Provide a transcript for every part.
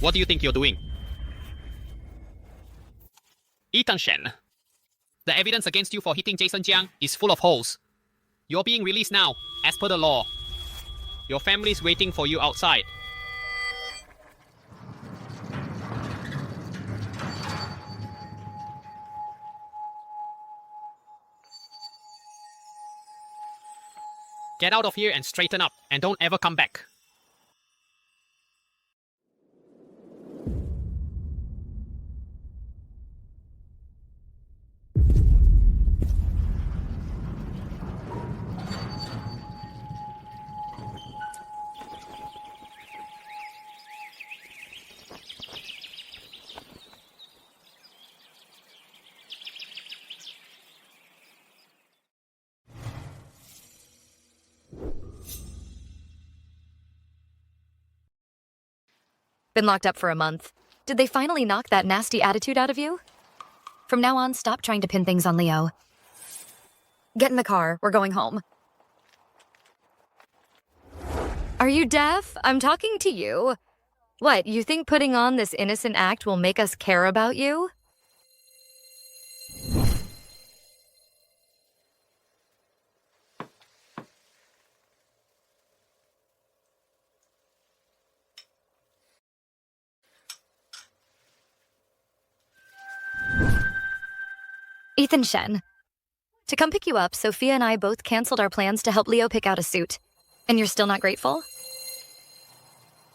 What do you think you're doing? Ethan Shen. The evidence against you for hitting Jason Jiang is full of holes. You're being released now, as per the law. Your family's waiting for you outside. Get out of here and straighten up, and don't ever come back. Been locked up for a month. Did they finally knock that nasty attitude out of you? From now on, stop trying to pin things on Leo. Get in the car. We're going home. Are you deaf? I'm talking to you. What, you think putting on this innocent act will make us care about you? Ethan Shen. To come pick you up, Sophia and I both canceled our plans to help Leo pick out a suit. And you're still not grateful?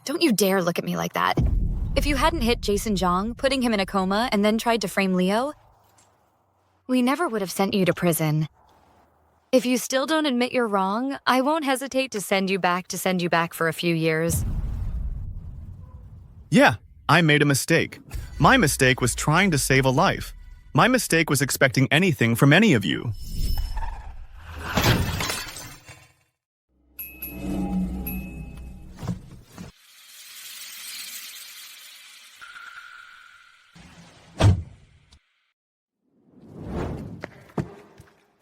Don't you dare look at me like that. If you hadn't hit Jason Jong, putting him in a coma, and then tried to frame Leo, we never would have sent you to prison. If you still don't admit you're wrong, I won't hesitate to send you back for a few years. Yeah, I made a mistake. My mistake was trying to save a life. My mistake was expecting anything from any of you.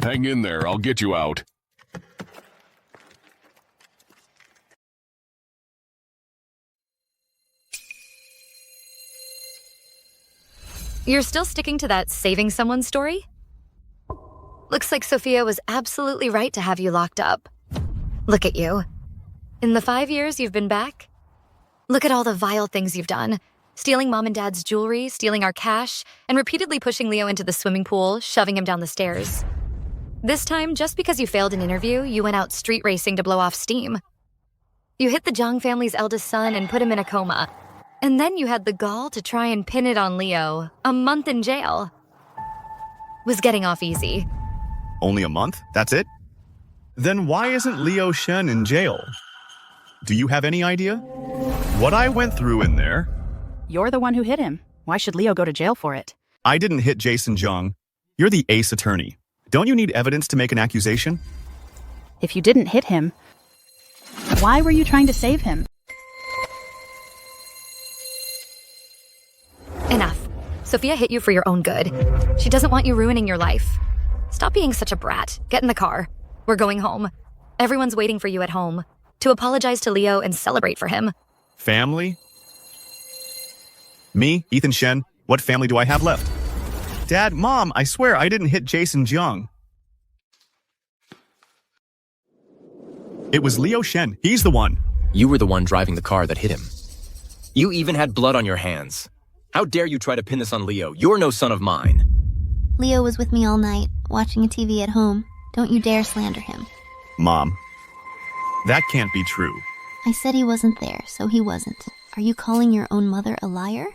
Hang in there, I'll get you out. You're still sticking to that saving someone story? Looks like Sophia was absolutely right to have you locked up. Look at you. In the 5 years you've been back, look at all the vile things you've done. Stealing Mom and Dad's jewelry, stealing our cash, and repeatedly pushing Leo into the swimming pool, shoving him down the stairs. This time, just because you failed an interview, you went out street racing to blow off steam. You hit the Jong family's eldest son and put him in a coma. And then you had the gall to try and pin it on Leo. A month in jail. Was getting off easy. Only a month? That's it? Then why isn't Leo Shen in jail? Do you have any idea? What I went through in there... You're the one who hit him. Why should Leo go to jail for it? I didn't hit Jason Jong. You're the ace attorney. Don't you need evidence to make an accusation? If you didn't hit him, why were you trying to save him? Enough. Sophia hit you for your own good. She doesn't want you ruining your life. Stop being such a brat. Get in the car. We're going home. Everyone's waiting for you at home. To apologize to Leo and celebrate for him. Family? Me, Ethan Shen, what family do I have left? Dad, Mom, I swear I didn't hit Jason Jong. It was Leo Shen. He's the one. You were the one driving the car that hit him. You even had blood on your hands. How dare you try to pin this on Leo? You're no son of mine. Leo was with me all night, watching a TV at home. Don't you dare slander him. Mom, that can't be true. I said he wasn't there, so he wasn't. Are you calling your own mother a liar?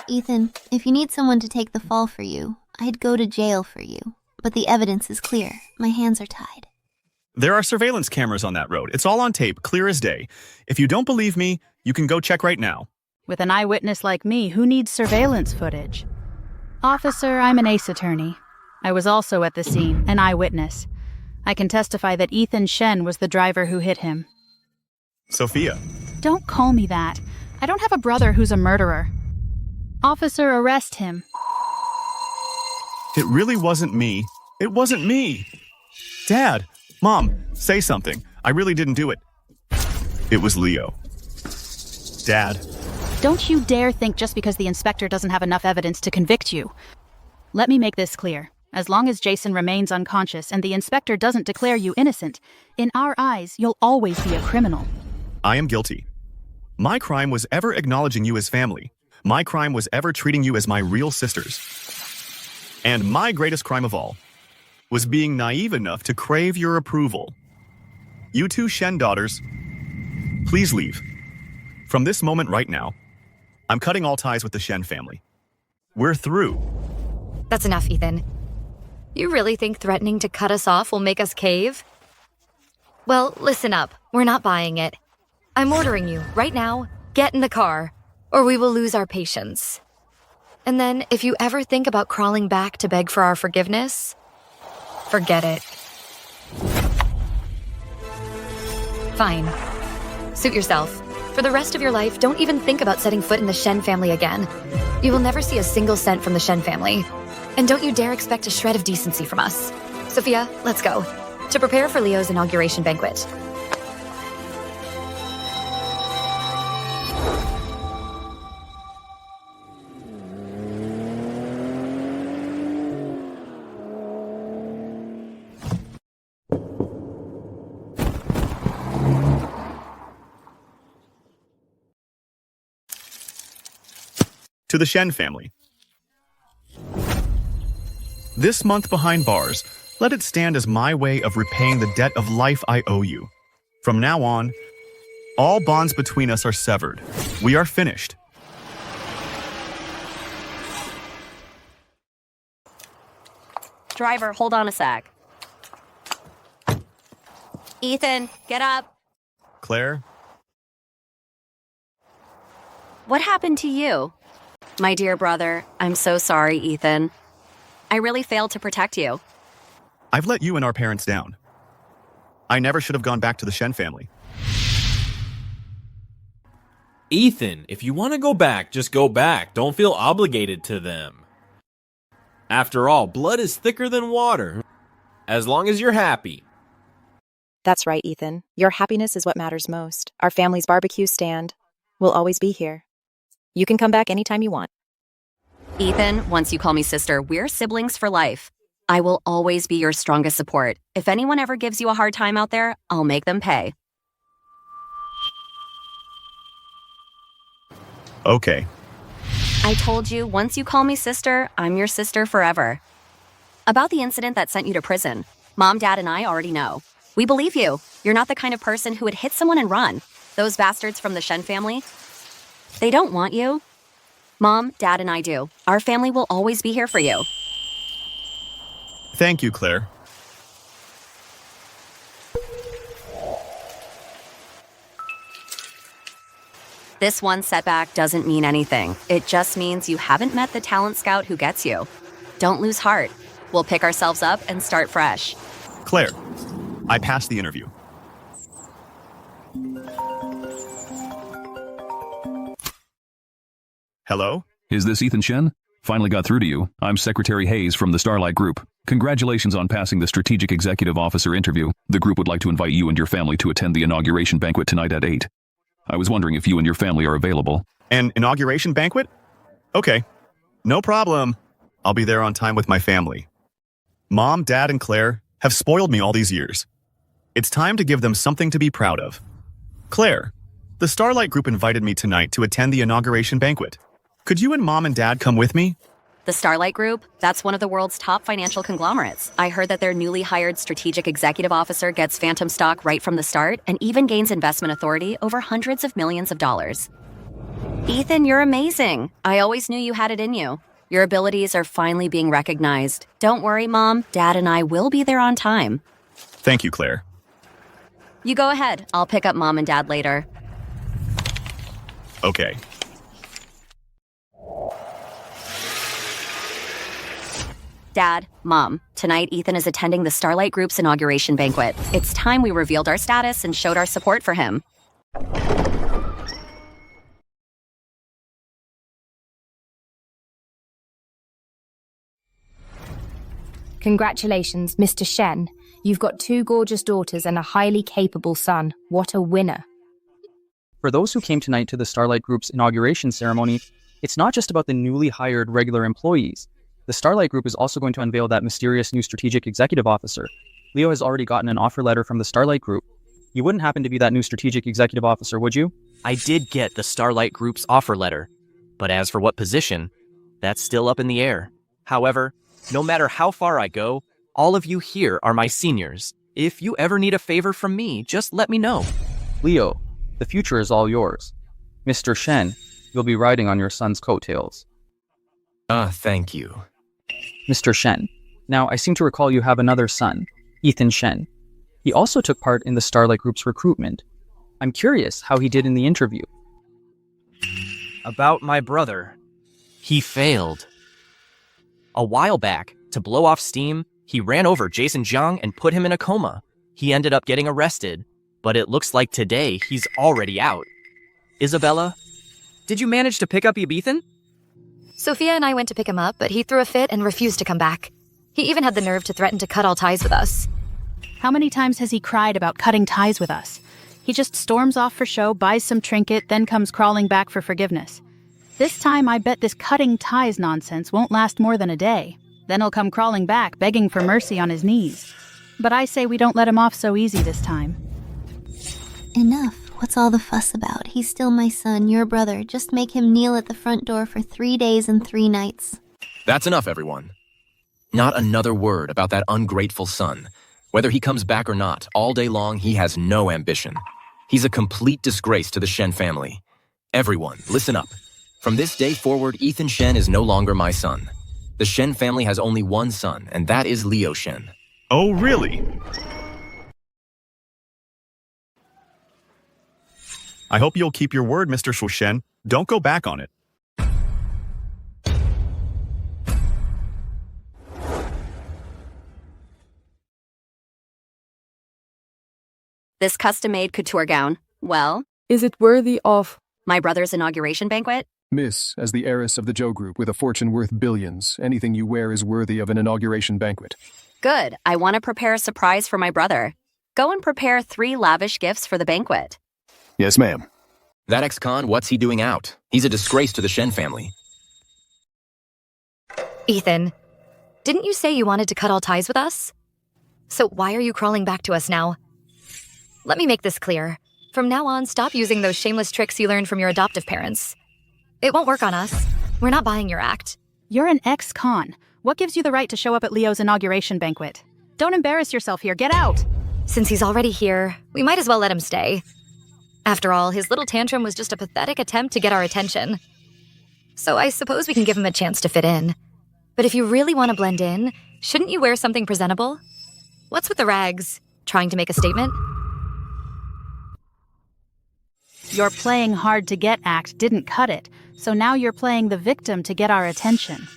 Ethan, if you need someone to take the fall for you, I'd go to jail for you. But the evidence is clear. My hands are tied. There are surveillance cameras on that road. It's all on tape, clear as day. If you don't believe me, you can go check right now. With an eyewitness like me, who needs surveillance footage? Officer, I'm an ace attorney. I was also at the scene, an eyewitness. I can testify that Ethan Shen was the driver who hit him. Sophia. Don't call me that. I don't have a brother who's a murderer. Officer, arrest him. It really wasn't me. It wasn't me. Dad, Mom, say something. I really didn't do it. It was Leo. Dad, Don't you dare think just because the inspector doesn't have enough evidence to convict you. Let me make this clear. As long as Jason remains unconscious and the inspector doesn't declare you innocent, in our eyes, you'll always be a criminal. I am guilty. My crime was ever acknowledging you as family. My crime was ever treating you as my real sisters. And my greatest crime of all was being naive enough to crave your approval. You two Shen daughters, please leave. From this moment right now, I'm cutting all ties with the Shen family. We're through. That's enough, Ethan. You really think threatening to cut us off will make us cave? Well, listen up. We're not buying it. I'm ordering you, right now, get in the car, or we will lose our patience. And then, if you ever think about crawling back to beg for our forgiveness, forget it. Fine. Suit yourself. For the rest of your life, don't even think about setting foot in the Shen family again. You will never see a single cent from the Shen family. And don't you dare expect a shred of decency from us. Sophia, let's go. To prepare for Leo's inauguration banquet. To the Shen family. This month behind bars, let it stand as my way of repaying the debt of life I owe you. From now on, all bonds between us are severed. We are finished. Driver, hold on a sec. Ethan, get up. Claire? What happened to you? My dear brother, I'm so sorry, Ethan. I really failed to protect you. I've let you and our parents down. I never should have gone back to the Shen family. Ethan, if you want to go back, just go back. Don't feel obligated to them. After all, blood is thicker than water. As long as you're happy. That's right, Ethan. Your happiness is what matters most. Our family's barbecue stand will always be here. You can come back anytime you want. Ethan, once you call me sister, we're siblings for life. I will always be your strongest support. If anyone ever gives you a hard time out there, I'll make them pay. Okay. I told you, once you call me sister, I'm your sister forever. About the incident that sent you to prison, Mom, Dad, and I already know. We believe you. You're not the kind of person who would hit someone and run. Those bastards from the Shen family, they don't want you. Mom, Dad, and I do. Our family will always be here for you. Thank you, Claire. This one setback doesn't mean anything. It just means you haven't met the talent scout who gets you. Don't lose heart. We'll pick ourselves up and start fresh. Claire, I passed the interview. Hello? Is this Ethan Shen? Finally got through to you. I'm Secretary Hayes from the Starlight Group. Congratulations on passing the Strategic Executive Officer interview. The group would like to invite you and your family to attend the inauguration banquet tonight at 8. I was wondering if you and your family are available. An inauguration banquet? Okay. No problem. I'll be there on time with my family. Mom, Dad, and Claire have spoiled me all these years. It's time to give them something to be proud of. Claire, the Starlight Group invited me tonight to attend the inauguration banquet. Could you and Mom and Dad come with me? The Starlight Group? That's one of the world's top financial conglomerates. I heard that their newly hired strategic executive officer gets phantom stock right from the start and even gains investment authority over hundreds of millions of dollars. Ethan, you're amazing. I always knew you had it in you. Your abilities are finally being recognized. Don't worry, Mom. Dad and I will be there on time. Thank you, Claire. You go ahead. I'll pick up Mom and Dad later. Okay. Dad, Mom, tonight Ethan is attending the Starlight Group's inauguration banquet. It's time we revealed our status and showed our support for him. Congratulations, Mr. Shen. You've got 2 gorgeous daughters and a highly capable son. What a winner. For those who came tonight to the Starlight Group's inauguration ceremony, it's not just about the newly hired regular employees. The Starlight Group is also going to unveil that mysterious new strategic executive officer. Leo has already gotten an offer letter from the Starlight Group. You wouldn't happen to be that new strategic executive officer, would you? I did get the Starlight Group's offer letter, but as for what position, that's still up in the air. However, no matter how far I go, all of you here are my seniors. If you ever need a favor from me, just let me know. Leo, the future is all yours. Mr. Shen, you'll be riding on your son's coattails. Thank you. Mr. Shen, now I seem to recall you have another son, Ethan Shen. He also took part in the Starlight Group's recruitment. I'm curious how he did in the interview. About my brother. He failed. A while back, to blow off steam, he ran over Jason Jong and put him in a coma. He ended up getting arrested, but it looks like today he's already out. Isabella, did you manage to pick up Ethan? Sophia and I went to pick him up, but he threw a fit and refused to come back. He even had the nerve to threaten to cut all ties with us. How many times has he cried about cutting ties with us? He just storms off for show, buys some trinket, then comes crawling back for forgiveness. This time, I bet this cutting ties nonsense won't last more than a day. Then he'll come crawling back, begging for mercy on his knees. But I say we don't let him off so easy this time. Enough. What's all the fuss about? He's still my son, your brother. Just make him kneel at the front door for 3 days and 3 nights. That's enough, everyone. Not another word about that ungrateful son. Whether he comes back or not, all day long he has no ambition. He's a complete disgrace to the Shen family. Everyone, listen up. From this day forward, Ethan Shen is no longer my son. The Shen family has only one son, and that is Leo Shen. Oh, really? I hope you'll keep your word, Mr. Shu Shen. Don't go back on it. This custom-made couture gown, well, is it worthy of my brother's inauguration banquet? Miss, as the heiress of the Zhou Group with a fortune worth billions, anything you wear is worthy of an inauguration banquet. Good. I want to prepare a surprise for my brother. Go and prepare 3 lavish gifts for the banquet. Yes, ma'am. That ex-con, what's he doing out? He's a disgrace to the Shen family. Ethan, didn't you say you wanted to cut all ties with us? So why are you crawling back to us now? Let me make this clear. From now on, stop using those shameless tricks you learned from your adoptive parents. It won't work on us. We're not buying your act. You're an ex-con. What gives you the right to show up at Leo's inauguration banquet? Don't embarrass yourself here. Get out! Since he's already here, we might as well let him stay. After all, his little tantrum was just a pathetic attempt to get our attention. So I suppose we can give him a chance to fit in. But if you really want to blend in, shouldn't you wear something presentable? What's with the rags? Trying to make a statement? Your playing hard to get act didn't cut it, so now you're playing the victim to get our attention.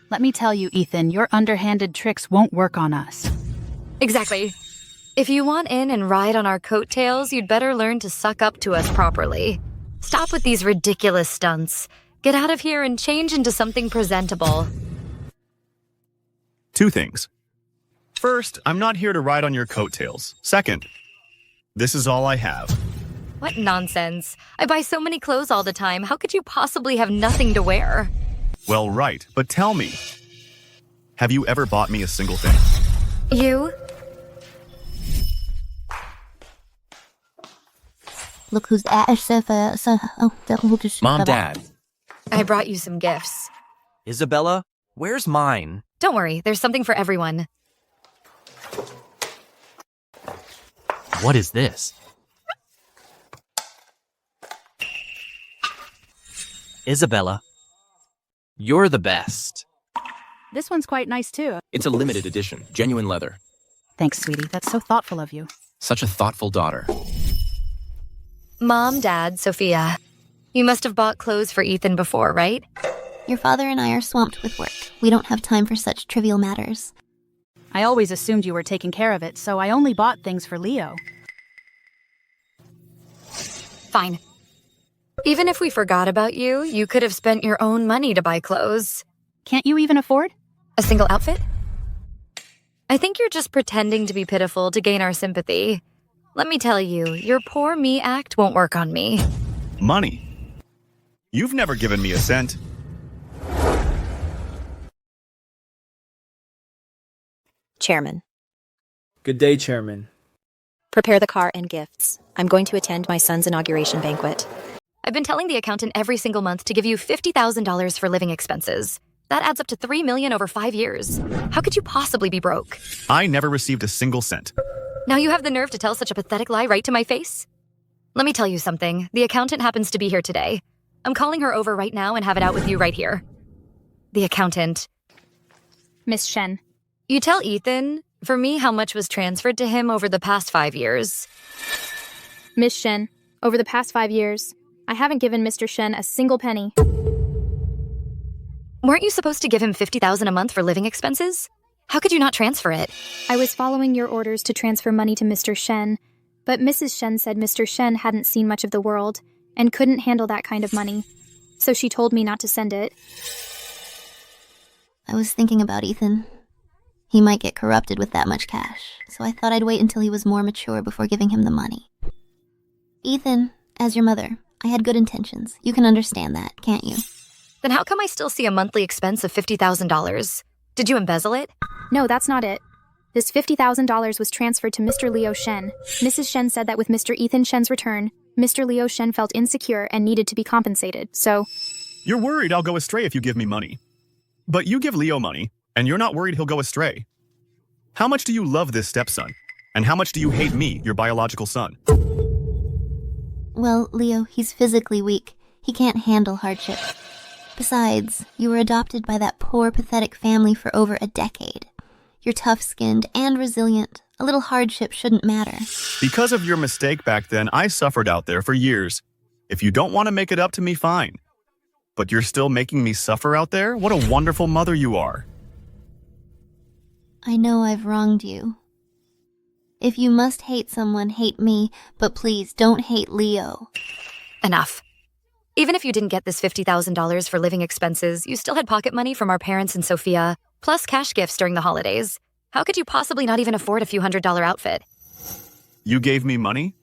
Let me tell you, Ethan, your underhanded tricks won't work on us. Exactly. If you want in and ride on our coattails, you'd better learn to suck up to us properly. Stop with these ridiculous stunts. Get out of here and change into something presentable. 2 things. First, I'm not here to ride on your coattails. Second, this is all I have. What nonsense. I buy so many clothes all the time. How could you possibly have nothing to wear? Well, right, but tell me, have you ever bought me a single thing? You? Look who's Mom, Dad. I brought you some gifts. Isabella, where's mine? Don't worry, there's something for everyone. What is this? Isabella, you're the best. This one's quite nice, too. It's a limited edition, genuine leather. Thanks, sweetie. That's so thoughtful of you. Such a thoughtful daughter. Mom, Dad, Sophia. You must have bought clothes for Ethan before, right? Your father and I are swamped with work. We don't have time for such trivial matters. I always assumed you were taking care of it, so I only bought things for Leo. Fine. Even if we forgot about you, you could have spent your own money to buy clothes. Can't you even afford a single outfit? I think you're just pretending to be pitiful to gain our sympathy. Let me tell you, your poor me act won't work on me. Money. You've never given me a cent. Chairman, Good day, Chairman. prepare the car and gifts. I'm going to attend my son's inauguration banquet. I've been telling the accountant every single month to give you $50,000 for living expenses. That adds up to $3 million over 5 years. How could you possibly be broke? I never received a single cent. Now you have the nerve to tell such a pathetic lie right to my face? Let me tell you something. The accountant happens to be here today. I'm calling her over right now and have it out with you right here. The accountant. Miss Shen. You tell Ethan, for me, how much was transferred to him over the past 5 years. Miss Shen, over the past 5 years, I haven't given Mr. Shen a single penny. Weren't you supposed to give him $50,000 a month for living expenses? How could you not transfer it? I was following your orders to transfer money to Mr. Shen, but Mrs. Shen said Mr. Shen hadn't seen much of the world and couldn't handle that kind of money, so she told me not to send it. I was thinking about Ethan. He might get corrupted with that much cash, so I thought I'd wait until he was more mature before giving him the money. Ethan, as your mother, I had good intentions. You can understand that, can't you? Then how come I still see a monthly expense of $50,000? Did you embezzle it? No, that's not it. This $50,000 was transferred to Mr. Leo Shen. Mrs. Shen said that with Mr. Ethan Shen's return, Mr. Leo Shen felt insecure and needed to be compensated, so... You're worried I'll go astray if you give me money. But you give Leo money, and you're not worried he'll go astray. How much do you love this stepson? And how much do you hate me, your biological son? Well, Leo, he's physically weak. He can't handle hardship. Besides, you were adopted by that poor, pathetic family for over a decade. You're tough-skinned and resilient. A little hardship shouldn't matter. Because of your mistake back then, I suffered out there for years. If you don't want to make it up to me, fine. But you're still making me suffer out there? What a wonderful mother you are. I know I've wronged you. If you must hate someone, hate me, but please don't hate Leo. Enough. Even if you didn't get this $50,000 for living expenses, you still had pocket money from our parents and Sophia, plus cash gifts during the holidays. How could you possibly not even afford a few $100 outfit? You gave me money?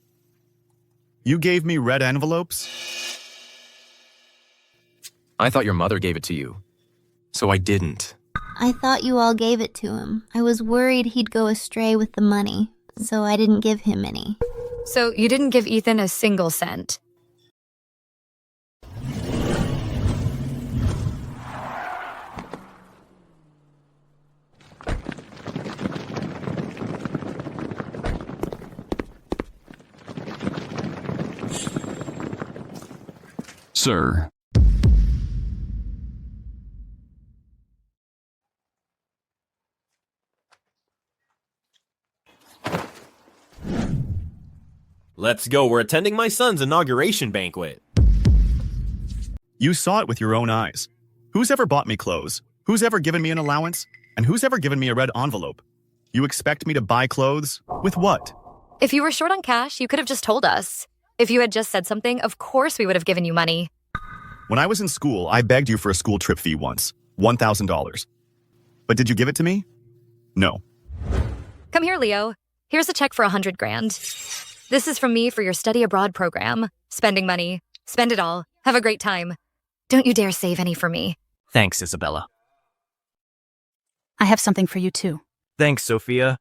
You gave me red envelopes? I thought your mother gave it to you. So I didn't. I thought you all gave it to him. I was worried he'd go astray with the money, so I didn't give him any. So you didn't give Ethan a single cent? Sir. Let's go, we're attending my son's inauguration banquet. You saw it with your own eyes. Who's ever bought me clothes? Who's ever given me an allowance? And who's ever given me a red envelope? You expect me to buy clothes? With what? If you were short on cash, you could have just told us. If you had just said something, of course we would have given you money. When I was in school, I begged you for a school trip fee once. $1,000. But did you give it to me? No. Come here, Leo. Here's a check for $100,000. This is from me for your study abroad program. Spending money. Spend it all. Have a great time. Don't you dare save any for me. Thanks, Isabella. I have something for you too. Thanks, Sophia.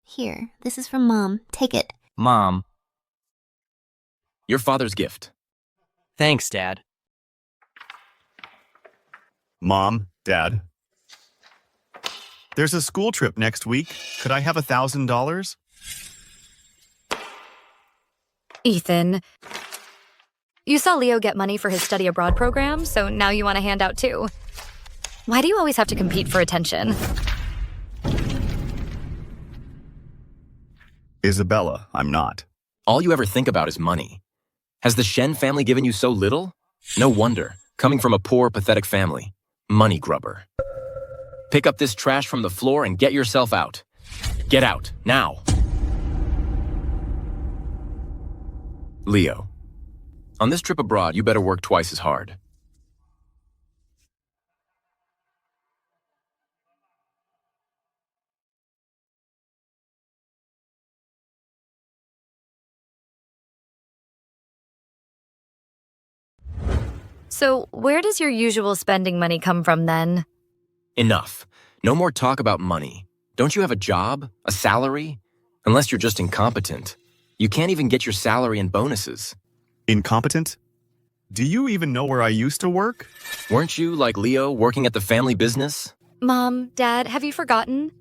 Here, this is from Mom. Take it. Mom. Your father's gift. Thanks, Dad. Mom, Dad. There's a school trip next week. Could I have $1,000? Ethan. You saw Leo get money for his study abroad program, so now you want a handout too. Why do you always have to compete for attention? Isabella, I'm not. All you ever think about is money. Has the Shen family given you so little? No wonder, coming from a poor, pathetic family. Money grubber. Pick up this trash from the floor and get yourself out. Get out, now. Leo, on this trip abroad, you better work twice as hard. So, where does your usual spending money come from then? Enough. No more talk about money. Don't you have a job? A salary? Unless you're just incompetent. You can't even get your salary and bonuses. Incompetent? Do you even know where I used to work? Weren't you, like Leo, working at the family business? Mom, Dad, have you forgotten?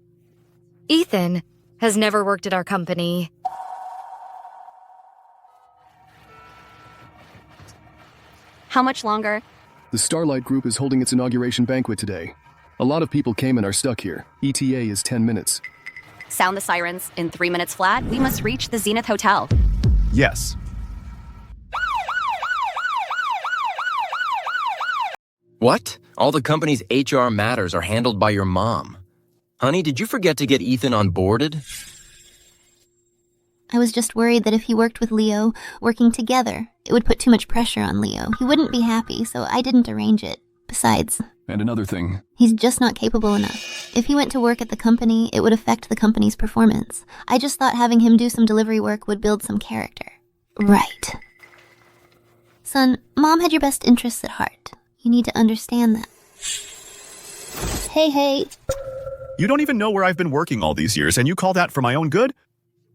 Ethan has never worked at our company. How much longer? The Starlight Group is holding its inauguration banquet today. A lot of people came and are stuck here. ETA is 10 minutes. Sound the sirens. In 3 minutes flat, we must reach the Zenith Hotel. Yes. What? All the company's HR matters are handled by your mom. Honey, did you forget to get Ethan onboarded? I was just worried that if he worked with Leo, working together, it would put too much pressure on Leo. He wouldn't be happy, so I didn't arrange it. Besides, And another thing, he's just not capable enough. If he went to work at the company, it would affect the company's performance. I just thought having him do some delivery work would build some character. Right. Son, Mom had your best interests at heart. You need to understand that. Hey. You don't even know where I've been working all these years, and you call that for my own good?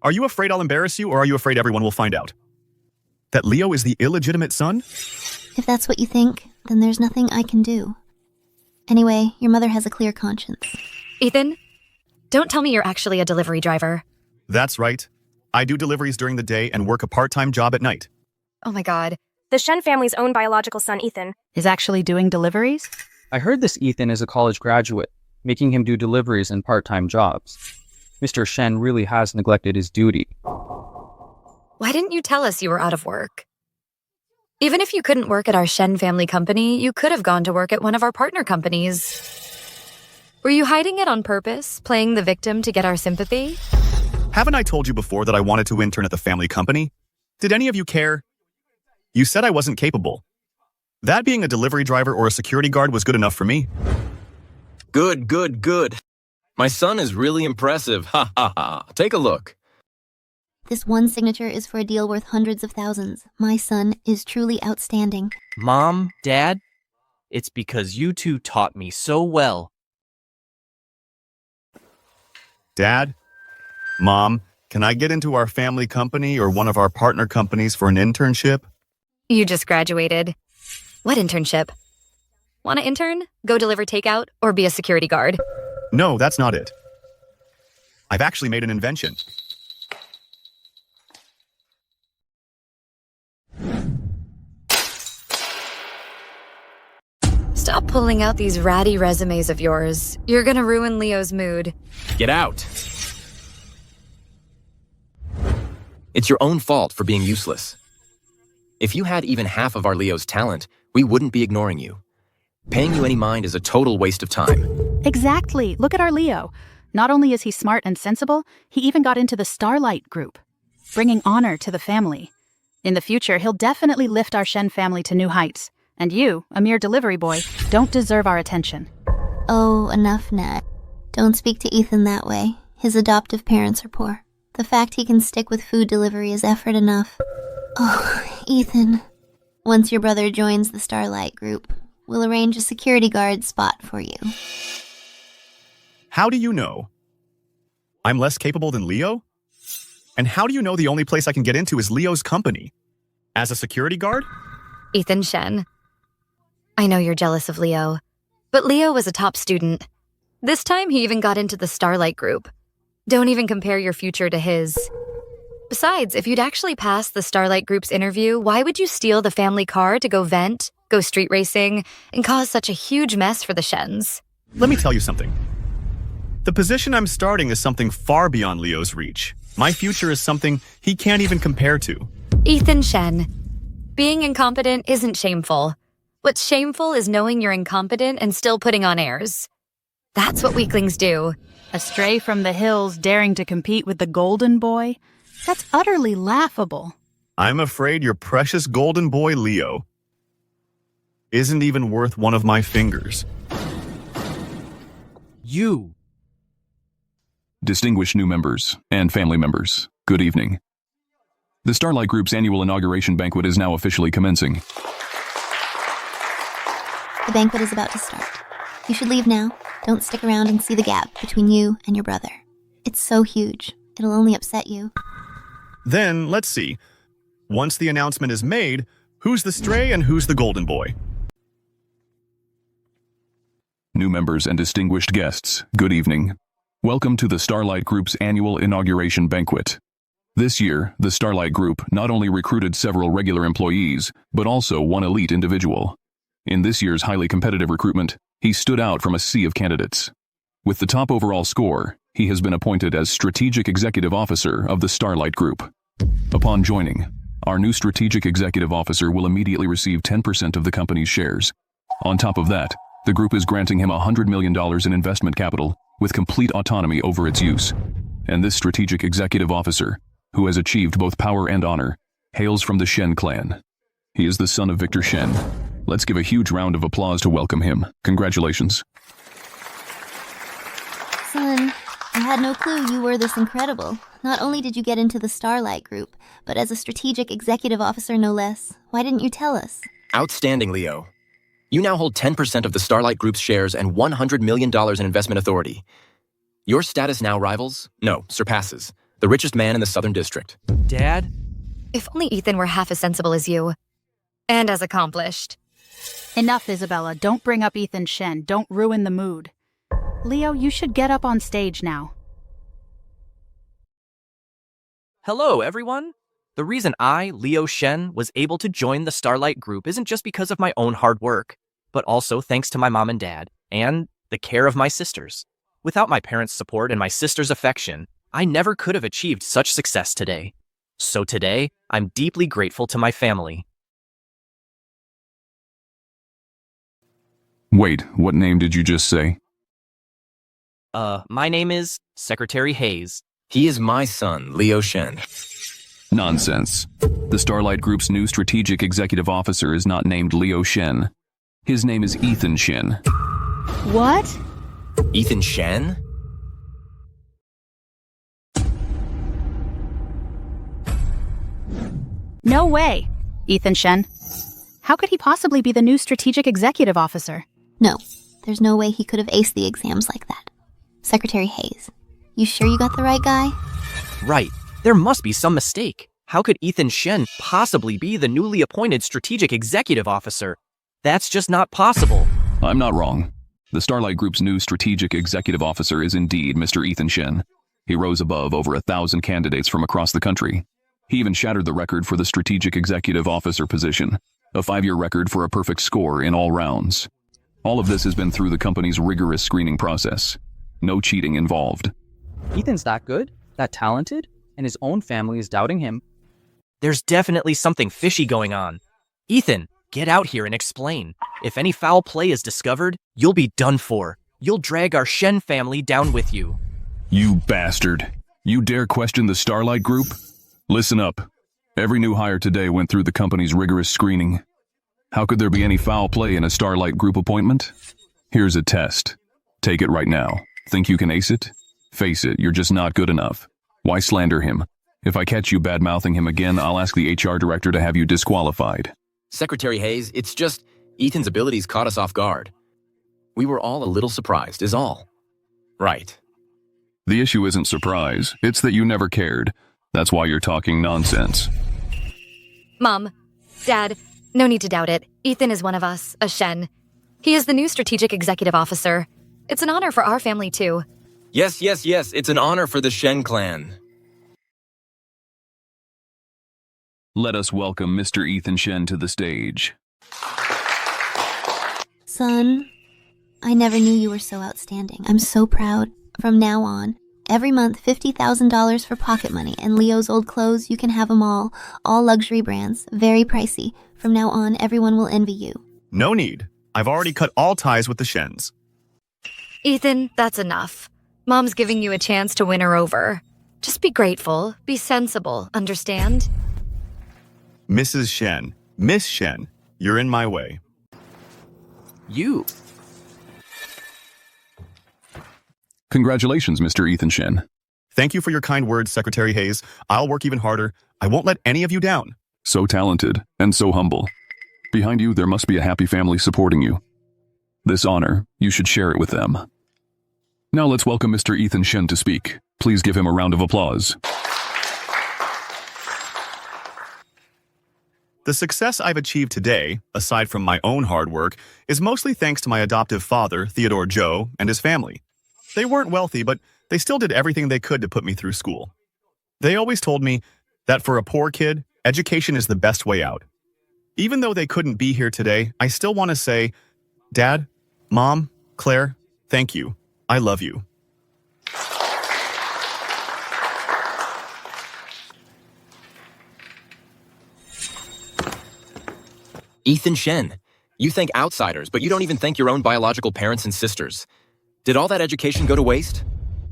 Are you afraid I'll embarrass you, or are you afraid everyone will find out? That Leo is the illegitimate son? If that's what you think, then there's nothing I can do. Anyway, your mother has a clear conscience. Ethan, don't tell me you're actually a delivery driver. That's right. I do deliveries during the day and work a part-time job at night. Oh my god. The Shen family's own biological son, Ethan, Is actually doing deliveries? I heard this Ethan is a college graduate, making him do deliveries and part-time jobs. Mr. Shen really has neglected his duty. Why didn't you tell us you were out of work? Even if you couldn't work at our Shen family company, you could have gone to work at one of our partner companies. Were you hiding it on purpose, playing the victim to get our sympathy? Haven't I told you before that I wanted to intern at the family company? Did any of you care? You said I wasn't capable. That being a delivery driver or a security guard was good enough for me. Good. My son is really impressive. Ha ha ha. Take a look. This one signature is for a deal worth hundreds of thousands. My son is truly outstanding. Mom, Dad, it's because you two taught me so well. Dad? Mom, can I get into our family company or one of our partner companies for an internship? You just graduated. What internship? Want to intern? Go deliver takeout or be a security guard? No, that's not it. I've actually made an invention. Stop pulling out these ratty resumes of yours. You're gonna ruin Leo's mood. Get out. It's your own fault for being useless. If you had even half of our Leo's talent, we wouldn't be ignoring you. Paying you any mind is a total waste of time. Exactly. Look at our Leo. Not only is he smart and sensible, he even got into the Starlight Group, bringing honor to the family. In the future, he'll definitely lift our Shen family to new heights. And you, a mere delivery boy, don't deserve our attention. Oh, enough, Nat. Don't speak to Ethan that way. His adoptive parents are poor. The fact he can stick with food delivery is effort enough. Oh, Ethan. Once your brother joins the Starlight Group, we'll arrange a security guard spot for you. How do you know? I'm less capable than Leo? And how do you know the only place I can get into is Leo's company? As a security guard? Ethan Shen. I know you're jealous of Leo, but Leo was a top student. This time he even got into the Starlight Group. Don't even compare your future to his. Besides, if you'd actually passed the Starlight Group's interview, why would you steal the family car to go vent, go street racing, and cause such a huge mess for the Shens? Let me tell you something. The position I'm starting is something far beyond Leo's reach. My future is something he can't even compare to. Ethan Shen. Being incompetent isn't shameful. What's shameful is knowing you're incompetent and still putting on airs. That's what weaklings do. Astray from the hills, daring to compete with the golden boy? That's utterly laughable. I'm afraid your precious golden boy, Leo, isn't even worth one of my fingers. You. Distinguished new members and family members, good evening. The Starlight Group's annual inauguration banquet is now officially commencing. The banquet is about to start. You should leave now. Don't stick around and see the gap between you and your brother. It's so huge. It'll only upset you. Then, let's see. Once the announcement is made, who's the stray and who's the golden boy? New members and distinguished guests, good evening. Welcome to the Starlight Group's annual inauguration banquet. This year, the Starlight Group not only recruited several regular employees, but also one elite individual. In this year's highly competitive recruitment, he stood out from a sea of candidates. With the top overall score, he has been appointed as Strategic Executive Officer of the Starlight Group. Upon joining, our new Strategic Executive Officer will immediately receive 10% of the company's shares. On top of that, the group is granting him $100 million in investment capital with complete autonomy over its use. And this Strategic Executive Officer, who has achieved both power and honor, hails from the Shen clan. He is the son of Victor Shen. Let's give a huge round of applause to welcome him. Congratulations. Son, I had no clue you were this incredible. Not only did you get into the Starlight Group, but as a strategic executive officer no less. Why didn't you tell us? Outstanding, Leo. You now hold 10% of the Starlight Group's shares and $100 million in investment authority. Your status now surpasses the richest man in the Southern District. Dad? If only Ethan were half as sensible as you. And as accomplished. Enough, Isabella. Don't bring up Ethan Shen. Don't ruin the mood. Leo, you should get up on stage now. Hello, everyone. The reason I, Leo Shen, was able to join the Starlight Group isn't just because of my own hard work, but also thanks to my mom and dad, and the care of my sisters. Without my parents' support and my sister's affection, I never could have achieved such success today. So today, I'm deeply grateful to my family. Wait, what name did you just say? My name is Secretary Hayes. He is my son, Leo Shen. Nonsense. The Starlight Group's new Strategic Executive Officer is not named Leo Shen. His name is Ethan Shen. What? Ethan Shen? No way. Ethan Shen. How could he possibly be the new Strategic Executive Officer? No, there's no way he could have aced the exams like that. Secretary Hayes, you sure you got the right guy? Right. There must be some mistake. How could Ethan Shen possibly be the newly appointed Strategic Executive Officer? That's just not possible. I'm not wrong. The Starlight Group's new Strategic Executive Officer is indeed Mr. Ethan Shen. He rose above over 1,000 candidates from across the country. He even shattered the record for the Strategic Executive Officer position, a 5-year record for a perfect score in all rounds. All of this has been through the company's rigorous screening process. No cheating involved. Ethan's that good, that talented, and his own family is doubting him. There's definitely something fishy going on. Ethan, get out here and explain. If any foul play is discovered, you'll be done for. You'll drag our Shen family down with you. You bastard. You dare question the Starlight Group? Listen up. Every new hire today went through the company's rigorous screening. How could there be any foul play in a Starlight Group appointment? Here's a test. Take it right now. Think you can ace it? Face it, you're just not good enough. Why slander him? If I catch you bad-mouthing him again, I'll ask the HR director to have you disqualified. Secretary Hayes, it's just Ethan's abilities caught us off guard. We were all a little surprised, is all. Right. The issue isn't surprise, it's that you never cared. That's why you're talking nonsense. Mom, Dad, no need to doubt it. Ethan is one of us, a Shen. He is the new Strategic Executive Officer. It's an honor for our family, too. Yes, it's an honor for the Shen clan. Let us welcome Mr. Ethan Shen to the stage. Son, I never knew you were so outstanding. I'm so proud. From now on, every month $50,000 for pocket money and Leo's old clothes, you can have them all luxury brands, very pricey. From now on, everyone will envy you. No need. I've already cut all ties with the Shens. Ethan, that's enough. Mom's giving you a chance to win her over. Just be grateful, be sensible, understand? Mrs. Shen, Miss Shen, you're in my way. You. Congratulations, Mr. Ethan Shen. Thank you for your kind words, Secretary Hayes. I'll work even harder. I won't let any of you down. So talented and so humble. Behind you, there must be a happy family supporting you. This honor, you should share it with them. Now let's welcome Mr. Ethan Shen to speak. Please give him a round of applause. The success I've achieved today, aside from my own hard work, is mostly thanks to my adoptive father, Theodore Joe, and his family. They weren't wealthy, but they still did everything they could to put me through school. They always told me that for a poor kid, education is the best way out. Even though they couldn't be here today, I still want to say, Dad, Mom, Claire, thank you. I love you. Ethan Shen, you thank outsiders, but you don't even thank your own biological parents and sisters. Did all that education go to waste?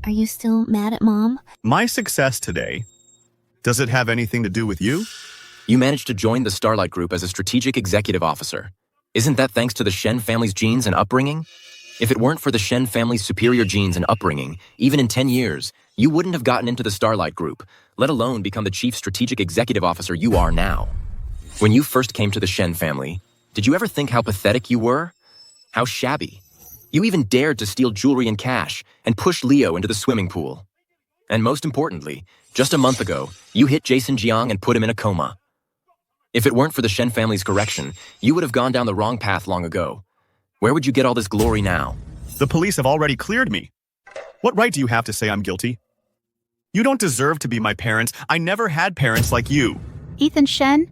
Are you still mad at Mom? My success today, does it have anything to do with you? You managed to join the Starlight Group as a strategic executive officer. Isn't that thanks to the Shen family's genes and upbringing? If it weren't for the Shen family's superior genes and upbringing, even in 10 years, you wouldn't have gotten into the Starlight Group, let alone become the chief strategic executive officer you are now. When you first came to the Shen family, did you ever think how pathetic you were? How shabby? You even dared to steal jewelry and cash and push Leo into the swimming pool. And most importantly, just a month ago, you hit Jason Jong and put him in a coma. If it weren't for the Shen family's correction, you would have gone down the wrong path long ago. Where would you get all this glory now? The police have already cleared me. What right do you have to say I'm guilty? You don't deserve to be my parents. I never had parents like you. Ethan Shen,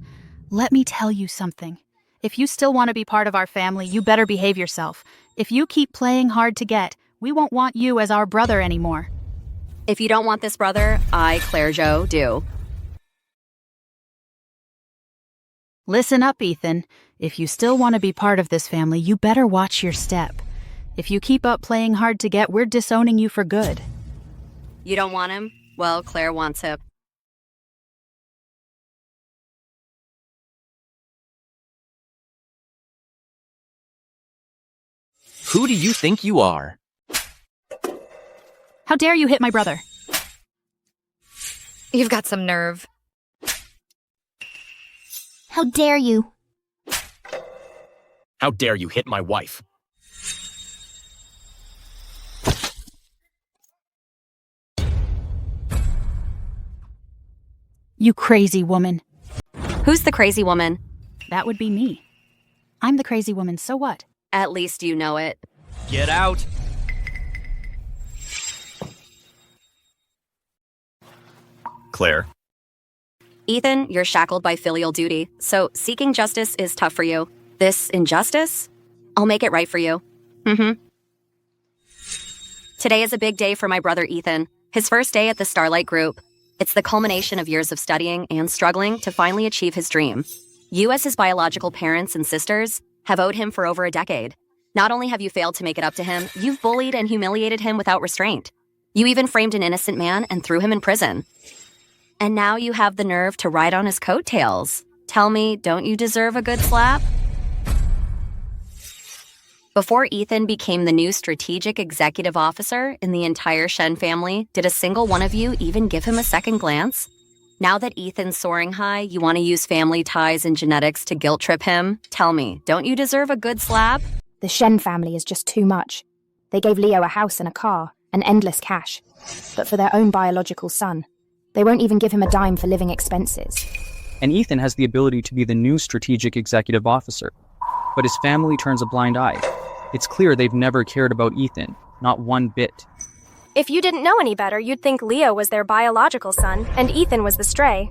let me tell you something. If you still want to be part of our family, you better behave yourself. If you keep playing hard to get, we won't want you as our brother anymore. If you don't want this brother, I, Claire Jo, do. Listen up, Ethan. If you still want to be part of this family, you better watch your step. If you keep up playing hard to get, we're disowning you for good. You don't want him? Well, Claire wants him. Who do you think you are? How dare you hit my brother? You've got some nerve. How dare you? How dare you hit my wife? You crazy woman. Who's the crazy woman? That would be me. I'm the crazy woman, so what? At least you know it. Get out. Claire. Ethan, you're shackled by filial duty, so seeking justice is tough for you. This injustice? I'll make it right for you. Today is a big day for my brother Ethan. His first day at the Starlight Group. It's the culmination of years of studying and struggling to finally achieve his dream. You, as his biological parents and sisters, have owed him for over a decade. Not only have you failed to make it up to him, you've bullied and humiliated him without restraint. You even framed an innocent man and threw him in prison. And now you have the nerve to ride on his coattails. Tell me, don't you deserve a good slap? Before Ethan became the new strategic executive officer in the entire Shen family, did a single one of you even give him a second glance? Now that Ethan's soaring high, you want to use family ties and genetics to guilt trip him? Tell me, don't you deserve a good slap? The Shen family is just too much. They gave Leo a house and a car, and endless cash. But for their own biological son, they won't even give him a dime for living expenses. And Ethan has the ability to be the new strategic executive officer. But his family turns a blind eye. It's clear they've never cared about Ethan, not one bit. If you didn't know any better, you'd think Leo was their biological son, and Ethan was the stray.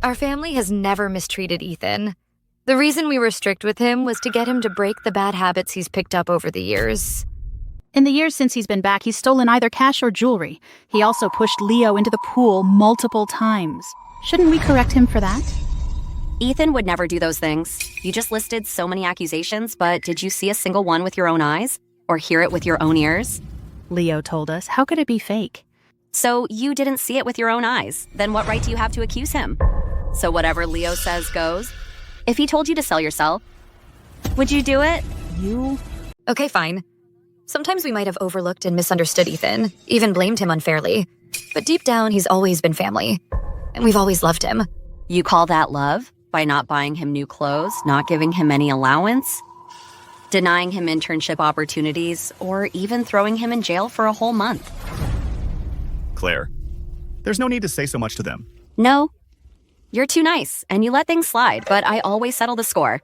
Our family has never mistreated Ethan. The reason we were strict with him was to get him to break the bad habits he's picked up over the years. In the years since he's been back, he's stolen either cash or jewelry. He also pushed Leo into the pool multiple times. Shouldn't we correct him for that? Ethan would never do those things. You just listed so many accusations, but did you see a single one with your own eyes? Or hear it with your own ears? Leo told us. How could it be fake? So you didn't see it with your own eyes. Then what right do you have to accuse him? So whatever Leo says goes. If he told you to sell yourself, would you do it? Okay, fine. Sometimes we might have overlooked and misunderstood Ethan, even blamed him unfairly. But deep down, he's always been family. And we've always loved him. You call that love? By not buying him new clothes, not giving him any allowance? denying him internship opportunities, or even throwing him in jail for a whole month. Claire, there's no need to say so much to them. No, you're too nice, and you let things slide, but I always settle the score.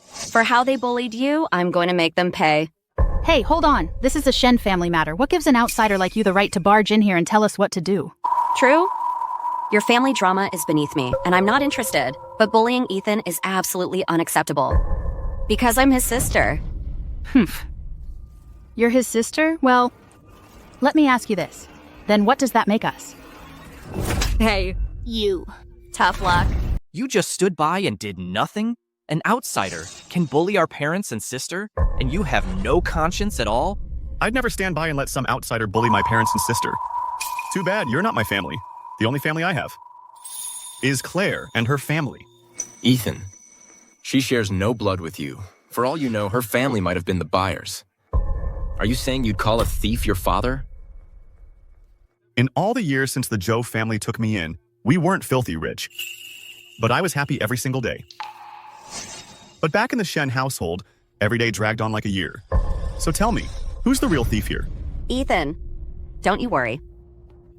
For how they bullied you, I'm going to make them pay. Hey, hold on. This is a Shen family matter. What gives an outsider like you the right to barge in here and tell us what to do? True? Your family drama is beneath me, and I'm not interested. But bullying Ethan is absolutely unacceptable. Because I'm his sister. Humph. You're his sister? Well, let me ask you this. Then what does that make us? Hey, you. Tough luck. You just stood by and did nothing? An outsider can bully our parents and sister, and you have no conscience at all? I'd never stand by and let some outsider bully my parents and sister. Too bad you're not my family. The only family I have is Claire and her family. Ethan, she shares no blood with you. For all you know, her family might have been the buyers. Are you saying you'd call a thief your father? In all the years since the Joe family took me in, we weren't filthy rich. But I was happy every single day. But back in the Shen household, every day dragged on like a year. So tell me, who's the real thief here? Ethan, don't you worry.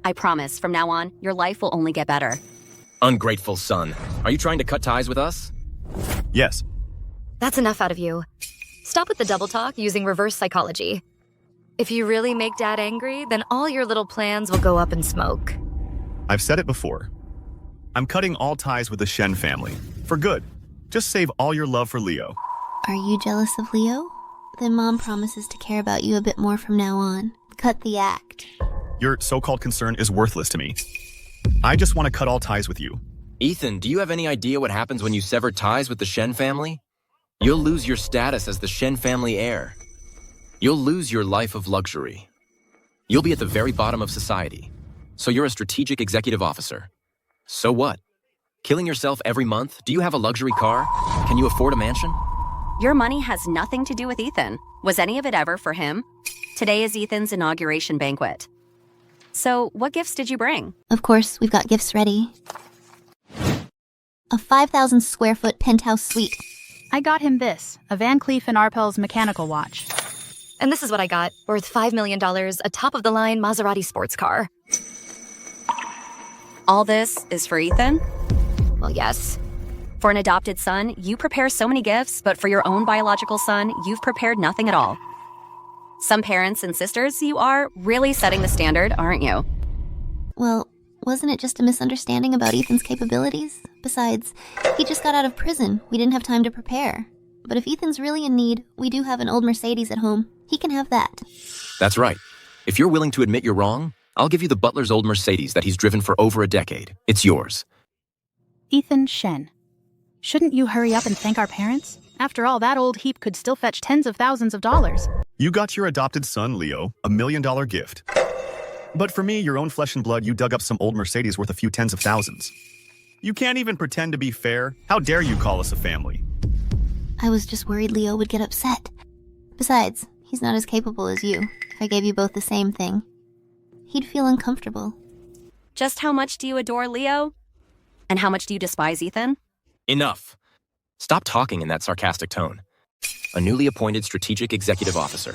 I promise, from now on, your life will only get better. Ungrateful son. Are you trying to cut ties with us? Yes. That's enough out of you. Stop with the double talk using reverse psychology. If you really make Dad angry, then all your little plans will go up in smoke. I've said it before. I'm cutting all ties with the Shen family. For good. Just save all your love for Leo. Are you jealous of Leo? Then Mom promises to care about you a bit more from now on. Cut the act. Your so-called concern is worthless to me. I just want to cut all ties with you. Ethan, do you have any idea what happens when you sever ties with the Shen family? You'll lose your status as the Shen family heir. You'll lose your life of luxury. You'll be at the very bottom of society. So you're a strategic executive officer. So what? Killing yourself every month? Do you have a luxury car? Can you afford a mansion? Your money has nothing to do with Ethan. Was any of it ever for him? Today is Ethan's inauguration banquet. So, what gifts did you bring? Of course, we've got gifts ready. A 5,000 square foot penthouse suite. I got him this, a Van Cleef & Arpels mechanical watch. And this is what I got, worth $5 million, a top-of-the-line Maserati sports car. All this is for Ethan? Well, yes. For an adopted son, you prepare so many gifts, but for your own biological son, you've prepared nothing at all. Some parents and sisters, you are really setting the standard, aren't you? Well, wasn't it just a misunderstanding about Ethan's capabilities? Besides, he just got out of prison. We didn't have time to prepare. But if Ethan's really in need, we do have an old Mercedes at home. He can have that. That's right. If you're willing to admit you're wrong, I'll give you the butler's old Mercedes that he's driven for over a decade. It's yours. Ethan Shen. Shouldn't you hurry up and thank our parents? After all, that old heap could still fetch tens of thousands of dollars. You got your adopted son, Leo, $1 million gift. But for me, your own flesh and blood, you dug up some old Mercedes worth a few tens of thousands. You can't even pretend to be fair. How dare you call us a family? I was just worried Leo would get upset. Besides, he's not as capable as you. If I gave you both the same thing, he'd feel uncomfortable. Just how much do you adore Leo? And how much do you despise Ethan? Enough. Stop talking in that sarcastic tone. A newly appointed strategic executive officer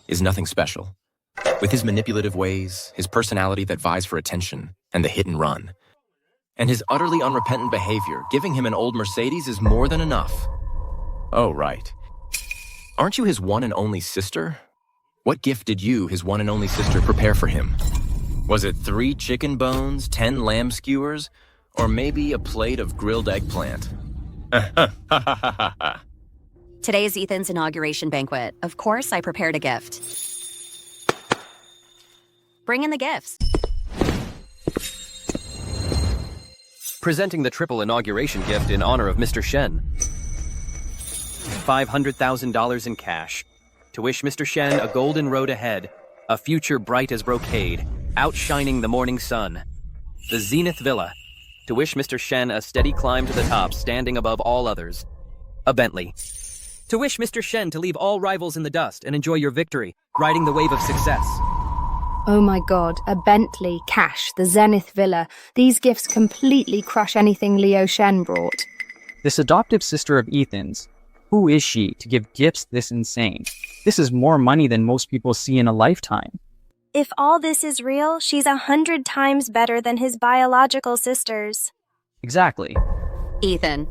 is nothing special. With his manipulative ways, his personality that vies for attention, and the hit and run, and his utterly unrepentant behavior, giving him an old Mercedes is more than enough. Oh, right. Aren't you his one and only sister? What gift did you, his one and only sister, prepare for him? Was it 3 chicken bones, 10 lamb skewers, or maybe a plate of grilled eggplant? Today is Ethan's inauguration banquet. Of course, I prepared a gift. Bring in the gifts. Presenting the triple inauguration gift in honor of Mr. Shen. $500,000 in cash. To wish Mr. Shen a golden road ahead, a future bright as brocade, outshining the morning sun. The Zenith Villa. To wish Mr. Shen a steady climb to the top, standing above all others. A Bentley. To wish Mr. Shen to leave all rivals in the dust and enjoy your victory, riding the wave of success. Oh my god, a Bentley, cash, the Zenith Villa. These gifts completely crush anything Leo Shen brought. This adoptive sister of Ethan's, Who is she to give gifts this insane? This is more money than most people see in a lifetime. If all this is real, she's 100 times better than his biological sisters. Exactly. Ethan,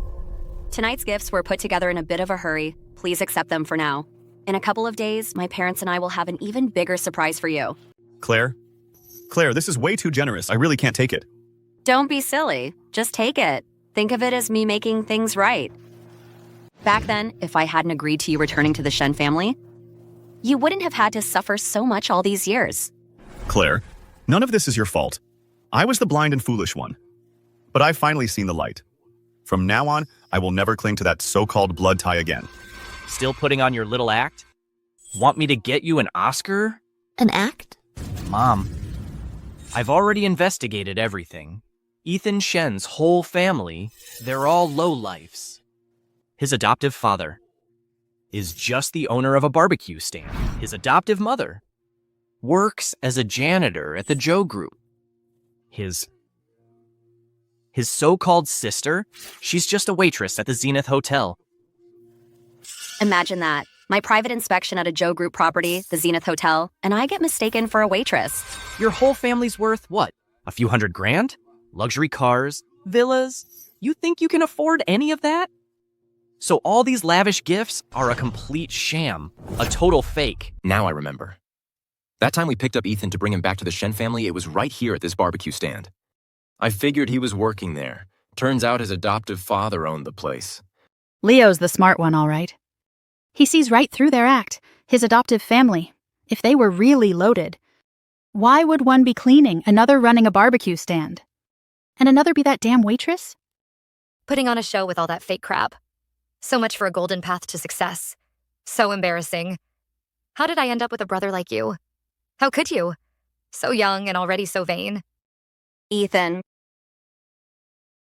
tonight's gifts were put together in a bit of a hurry. Please accept them for now. In a couple of days, my parents and I will have an even bigger surprise for you. Claire, this is way too generous. I really can't take it. Don't be silly. Just take it. Think of it as me making things right. Back then, if I hadn't agreed to you returning to the Shen family, you wouldn't have had to suffer so much all these years. Claire, none of this is your fault. I was the blind and foolish one. But I've finally seen the light. From now on, I will never cling to that so-called blood tie again. Still putting on your little act? Want me to get you an Oscar? An act? Mom, I've already investigated everything. Ethan Shen's whole family, they're all lowlifes. His adoptive father is just the owner of a barbecue stand. His adoptive mother works as a janitor at the Joe Group. His so-called sister, she's just a waitress at the Zenith Hotel. Imagine that. My private inspection at a Joe Group property, the Zenith Hotel, and I get mistaken for a waitress. Your whole family's worth what? A few $100,000? Luxury cars? Villas? You think you can afford any of that? So all these lavish gifts are a complete sham, a total fake. Now I remember. That time we picked up Ethan to bring him back to the Shen family, it was right here at this barbecue stand. I figured he was working there. Turns out his adoptive father owned the place. Leo's the smart one, all right. He sees right through their act, his adoptive family. If they were really loaded, why would one be cleaning, another running a barbecue stand? And another be that damn waitress? Putting on a show with all that fake crap. So much for a golden path to success. So embarrassing. How did I end up with a brother like you? How could you? So young and already so vain. Ethan.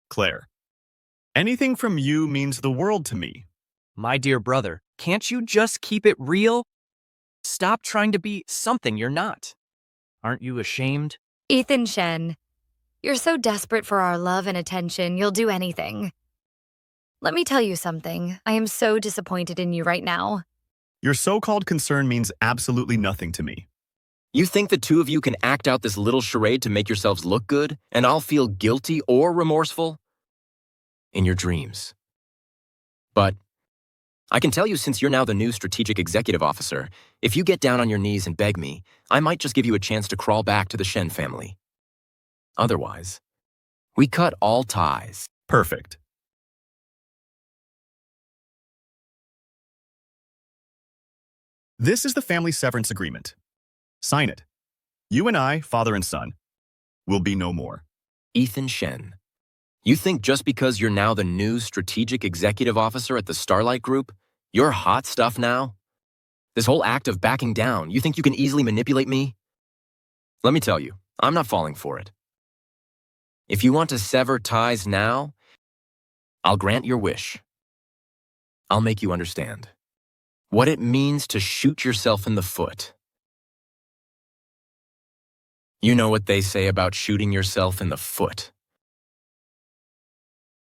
Claire, anything from you means the world to me. My dear brother, can't you just keep it real? Stop trying to be something you're not. Aren't you ashamed? Ethan Shen, you're so desperate for our love and attention, you'll do anything. Let me tell you something. I am so disappointed in you right now. Your so-called concern means absolutely nothing to me. You think the two of you can act out this little charade to make yourselves look good, and I'll feel guilty or remorseful? In your dreams. But I can tell you, since you're now the new strategic executive officer, if you get down on your knees and beg me, I might just give you a chance to crawl back to the Shen family. Otherwise, we cut all ties. Perfect. This is the family severance agreement. Sign it. You and I, father and son, will be no more. Ethan Shen, you think just because you're now the new strategic executive officer at the Starlight Group, you're hot stuff now? This whole act of backing down, you think you can easily manipulate me? Let me tell you, I'm not falling for it. If you want to sever ties now, I'll grant your wish. I'll make you understand what it means to shoot yourself in the foot. You know what they say about shooting yourself in the foot.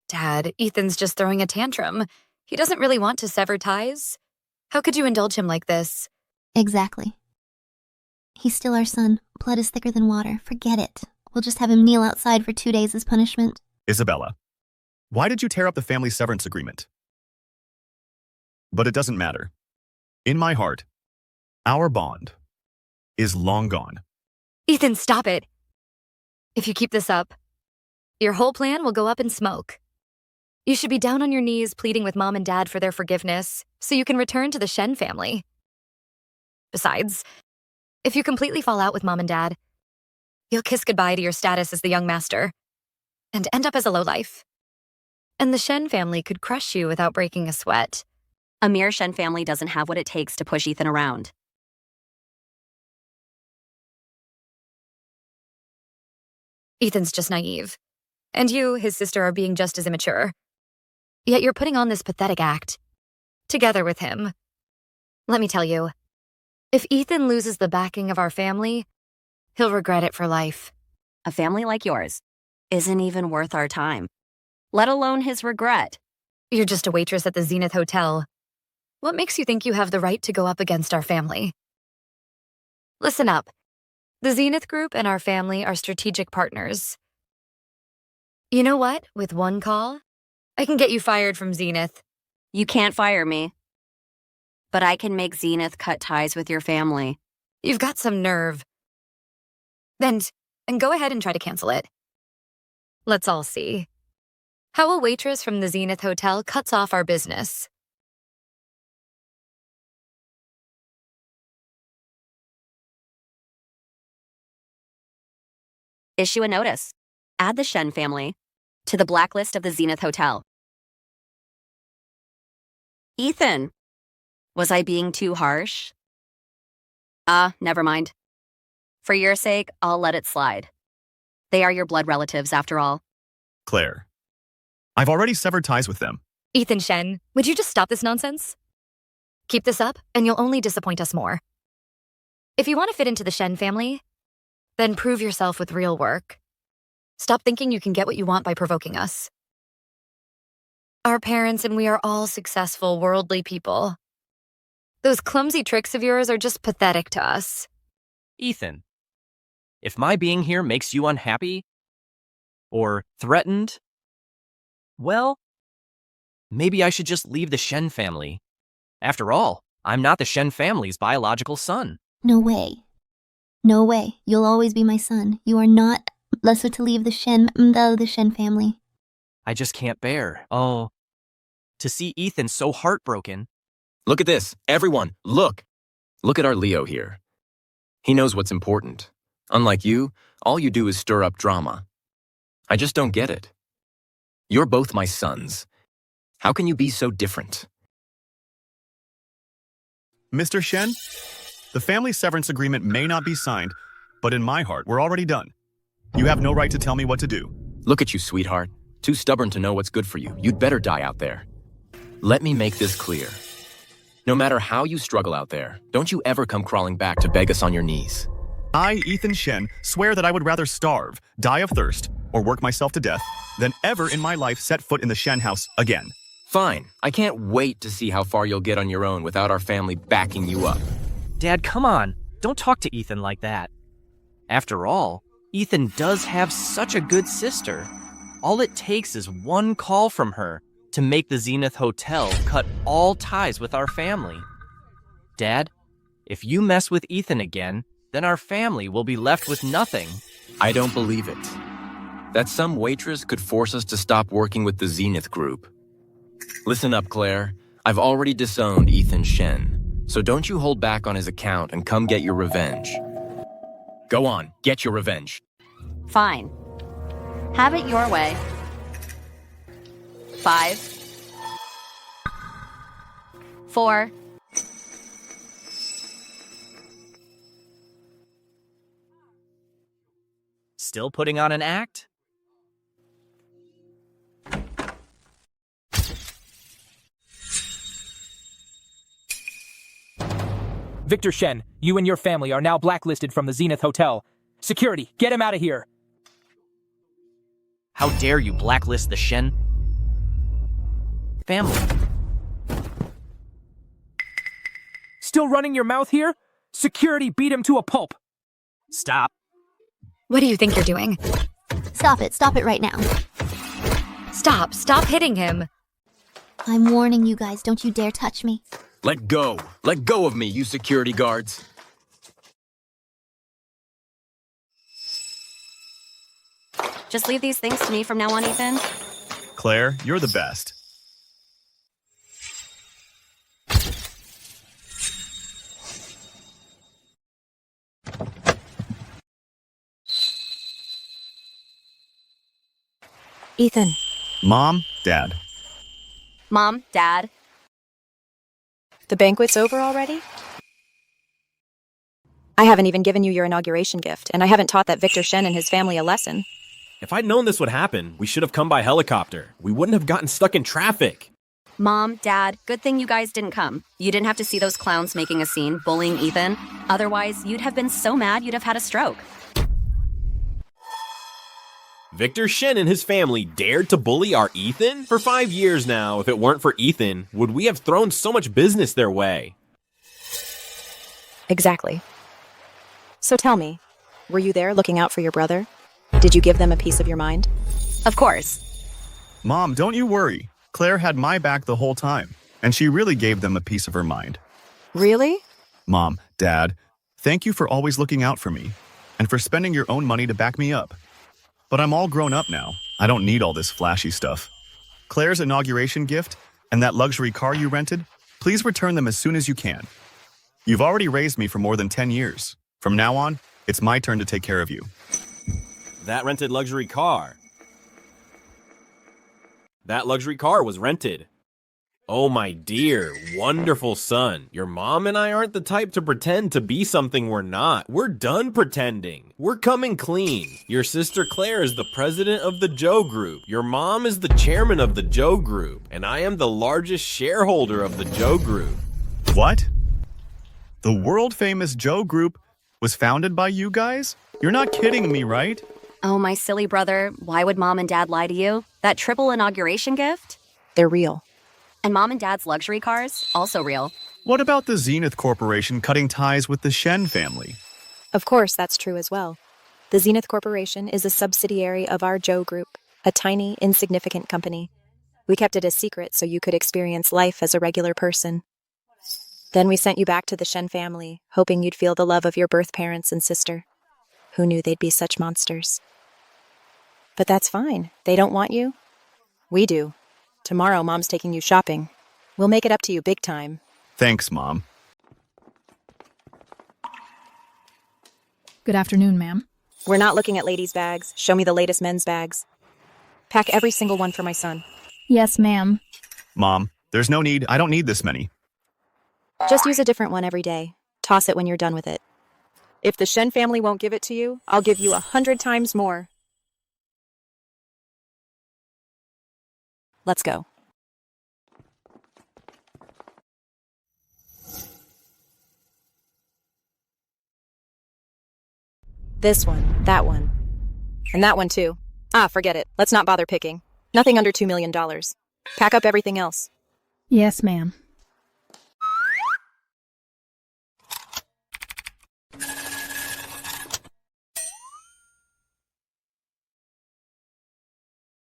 Dad, Ethan's just throwing a tantrum. He doesn't really want to sever ties. How could you indulge him like this? Exactly. He's still our son. Blood is thicker than water. Forget it. We'll just have him kneel outside for 2 days as punishment. Isabella, why did you tear up the family severance agreement? But it doesn't matter. In my heart, our bond is long gone. Ethan, stop it. If you keep this up, your whole plan will go up in smoke. You should be down on your knees pleading with Mom and Dad for their forgiveness so you can return to the Shen family. Besides, if you completely fall out with Mom and Dad, you'll kiss goodbye to your status as the young master and end up as a lowlife. And the Shen family could crush you without breaking a sweat. A mere Shen family doesn't have what it takes to push Ethan around. Ethan's just naive. And you, his sister, are being just as immature. Yet you're putting on this pathetic act. Together with him. Let me tell you, if Ethan loses the backing of our family, he'll regret it for life. A family like yours isn't even worth our time, let alone his regret. You're just a waitress at the Zenith Hotel. What makes you think you have the right to go up against our family? Listen up. The Zenith Group and our family are strategic partners. You know what? With one call, I can get you fired from Zenith. You can't fire me. But I can make Zenith cut ties with your family. You've got some nerve. And go ahead and try to cancel it. Let's all see. How a waitress from the Zenith Hotel cuts off our business. Issue a notice. Add the Shen family to the blacklist of the Zenith Hotel. Ethan, was I being too harsh? Never mind. For your sake, I'll let it slide. They are your blood relatives, after all. Claire, I've already severed ties with them. Ethan Shen, would you just stop this nonsense? Keep this up, and you'll only disappoint us more. If you want to fit into the Shen family, then prove yourself with real work. Stop thinking you can get what you want by provoking us. Our parents and we are all successful, worldly people. Those clumsy tricks of yours are just pathetic to us. Ethan, if my being here makes you unhappy or threatened, well, maybe I should just leave the Shen family. After all, I'm not the Shen family's biological son. No way. No way. You'll always be my son. You are not lesser to leave the Shen family. I just can't bear, to see Ethan so heartbroken. Look at this. Everyone, look. Look at our Leo here. He knows what's important. Unlike you, all you do is stir up drama. I just don't get it. You're both my sons. How can you be so different? Mr. Shen, the family severance agreement may not be signed, but in my heart, we're already done. You have no right to tell me what to do. Look at you, sweetheart. Too stubborn to know what's good for you. You'd better die out there. Let me make this clear. No matter how you struggle out there, don't you ever come crawling back to beg us on your knees. I, Ethan Shen, swear that I would rather starve, die of thirst, or work myself to death than ever in my life set foot in the Shen house again. Fine. I can't wait to see how far you'll get on your own without our family backing you up. Dad, come on. Don't talk to Ethan like that. After all, Ethan does have such a good sister. All it takes is one call from her to make the Zenith Hotel cut all ties with our family. Dad, if you mess with Ethan again, then our family will be left with nothing. I don't believe it. That some waitress could force us to stop working with the Zenith Group. Listen up, Claire. I've already disowned Ethan Shen, so don't you hold back on his account and come get your revenge. Go on, get your revenge. Fine. Have it your way. 5, 4. Still putting on an act? Victor Shen, you and your family are now blacklisted from the Zenith Hotel. Security, get him out of here! How dare you blacklist the Shen family? Still running your mouth here? Security beat him to a pulp. Stop. What do you think you're doing? Stop it right now. Stop hitting him. I'm warning you guys, don't you dare touch me. Let go of me, you security guards. Just leave these things to me from now on, Ethan. Claire, you're the best. Ethan. Mom, Dad. Mom, Dad. The banquet's over already? I haven't even given you your inauguration gift, and I haven't taught that Victor Shen and his family a lesson. If I'd known this would happen, we should have come by helicopter. We wouldn't have gotten stuck in traffic. Mom, Dad, good thing you guys didn't come. You didn't have to see those clowns making a scene, bullying Ethan. Otherwise, you'd have been so mad you'd have had a stroke. Victor Shen and his family dared to bully our Ethan? For 5 years now, if it weren't for Ethan, would we have thrown so much business their way? Exactly. So tell me, were you there looking out for your brother? Did you give them a piece of your mind? Of course. Mom, don't you worry. Claire had my back the whole time, and she really gave them a piece of her mind. Really? Mom, Dad, thank you for always looking out for me, and for spending your own money to back me up. But I'm all grown up now. I don't need all this flashy stuff. Claire's inauguration gift and that luxury car you rented, please return them as soon as you can. You've already raised me for more than 10 years. From now on, it's my turn to take care of you. That rented luxury car. That luxury car was rented. Oh my dear, wonderful son. Your mom and I aren't the type to pretend to be something we're not. We're done pretending. We're coming clean. Your sister Claire is the president of the Joe Group. Your mom is the chairman of the Joe Group. And I am the largest shareholder of the Joe Group. What? The world-famous Joe Group was founded by you guys? You're not kidding me, right? Oh, my silly brother, why would Mom and Dad lie to you? That triple inauguration gift? They're real. And Mom and Dad's luxury cars? Also real. What about the Zenith Corporation cutting ties with the Shen family? Of course, that's true as well. The Zenith Corporation is a subsidiary of our Joe Group, a tiny, insignificant company. We kept it a secret so you could experience life as a regular person. Then we sent you back to the Shen family, hoping you'd feel the love of your birth parents and sister. Who knew they'd be such monsters? But that's fine. They don't want you. We do. Tomorrow, Mom's taking you shopping. We'll make it up to you big time. Thanks, Mom. Good afternoon, ma'am. We're not looking at ladies' bags. Show me the latest men's bags. Pack every single one for my son. Yes, ma'am. Mom, there's no need. I don't need this many. Just use a different one every day. Toss it when you're done with it. If the Shen family won't give it to you, I'll give you 100 times more. Let's go. This one, that one, and that one too. Ah, forget it. Let's not bother picking. Nothing under $2 million. Pack up everything else. Yes, ma'am.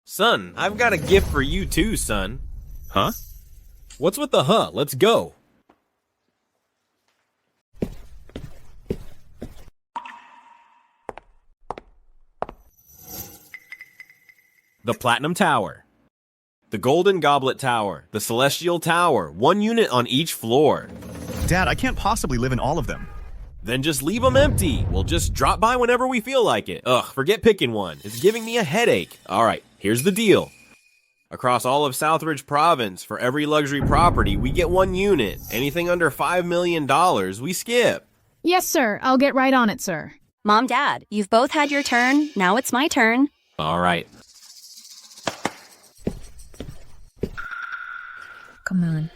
Son, I've got a gift for you too, son. Huh? What's with the huh? Let's go. The Platinum Tower. The Golden Goblet Tower. The Celestial Tower. 1 unit on each floor. Dad, I can't possibly live in all of them. Then just leave them empty. We'll just drop by whenever we feel like it. Ugh, forget picking one. It's giving me a headache. Alright, here's the deal. Across all of Southridge Province, for every luxury property, we get 1 unit. Anything under $5 million, we skip. Yes, sir. I'll get right on it, sir. Mom, Dad, you've both had your turn. Now it's my turn. Alright. Come on.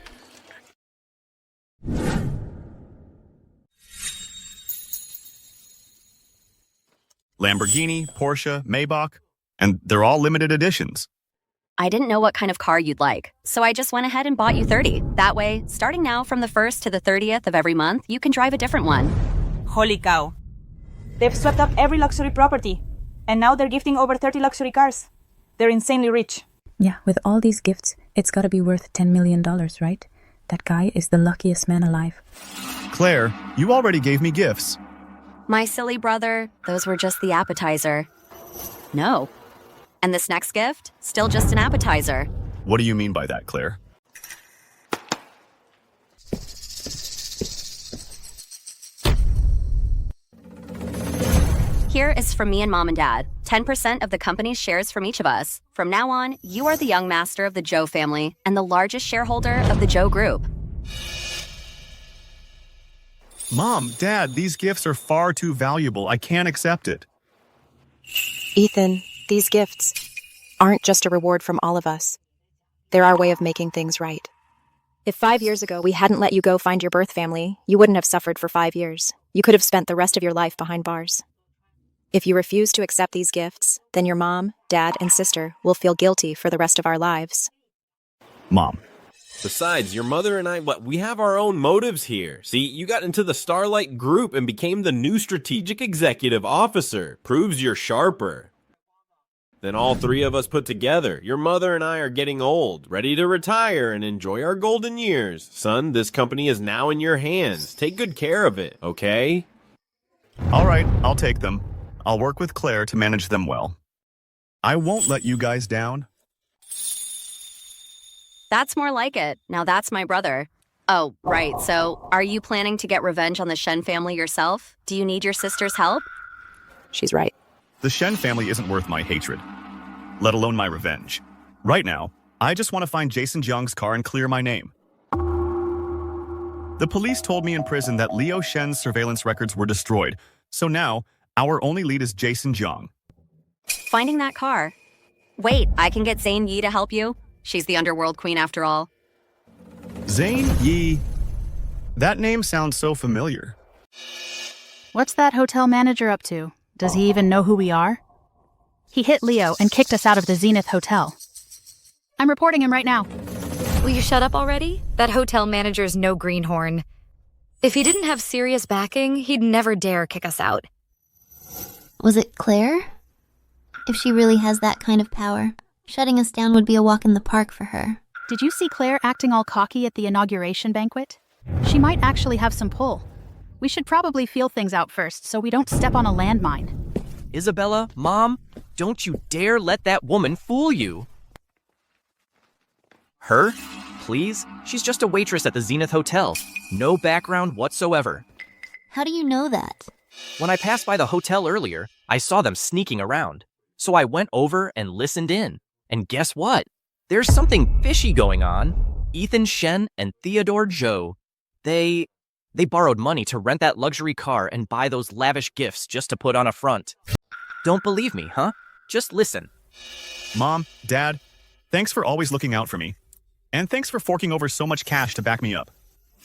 Lamborghini, Porsche, Maybach, and they're all limited editions. I didn't know what kind of car you'd like, so I just went ahead and bought you 30. That way, starting now from the 1st to the 30th of every month, you can drive a different one. Holy cow. They've swept up every luxury property, and now they're gifting over 30 luxury cars. They're insanely rich. Yeah, with all these gifts, it's gotta be worth $10 million, right? That guy is the luckiest man alive. Claire, you already gave me gifts. My silly brother, those were just the appetizer. No. And this next gift, still just an appetizer. What do you mean by that, Claire? Here is from me and Mom and Dad. 10% of the company's shares from each of us. From now on, you are the young master of the Joe family and the largest shareholder of the Joe Group. Mom, Dad, these gifts are far too valuable. I can't accept it. Ethan, these gifts aren't just a reward from all of us. They're our way of making things right. If 5 years ago we hadn't let you go find your birth family, you wouldn't have suffered for 5 years. You could have spent the rest of your life behind bars. If you refuse to accept these gifts, then your mom, dad, and sister will feel guilty for the rest of our lives. Mom. Besides, your mother and I, we have our own motives here. See, you got into the Starlight Group and became the new strategic executive officer. Proves you're sharper than all three of us put together. Your mother and I are getting old, ready to retire and enjoy our golden years. Son, this company is now in your hands. Take good care of it, okay? All right, I'll take them. I'll work with Claire to manage them well. I won't let you guys down. That's more like it. Now that's my brother. Oh, right. So, are you planning to get revenge on the Shen family yourself? Do you need your sister's help? She's right. The Shen family isn't worth my hatred, let alone my revenge. Right now, I just want to find Jason Jong's car and clear my name. The police told me in prison that Leo Shen's surveillance records were destroyed, so now our only lead is Jason Jong. Finding that car. Wait, I can get Zay Yei to help you? She's the underworld queen after all. Zay Yei? That name sounds so familiar. What's that hotel manager up to? Does he even know who we are? He hit Leo and kicked us out of the Zenith Hotel. I'm reporting him right now. Will you shut up already? That hotel manager's no greenhorn. If he didn't have serious backing, he'd never dare kick us out. Was it Claire? If she really has that kind of power, shutting us down would be a walk in the park for her. Did you see Claire acting all cocky at the inauguration banquet? She might actually have some pull. We should probably feel things out first so we don't step on a landmine. Isabella, Mom, don't you dare let that woman fool you. Her? Please? She's just a waitress at the Zenith Hotel. No background whatsoever. How do you know that? When I passed by the hotel earlier, I saw them sneaking around. So I went over and listened in. And guess what? There's something fishy going on. Ethan Shen and Theodore Zhou. They borrowed money to rent that luxury car and buy those lavish gifts just to put on a front. Don't believe me, huh? Just listen. Mom, Dad, thanks for always looking out for me. And thanks for forking over so much cash to back me up.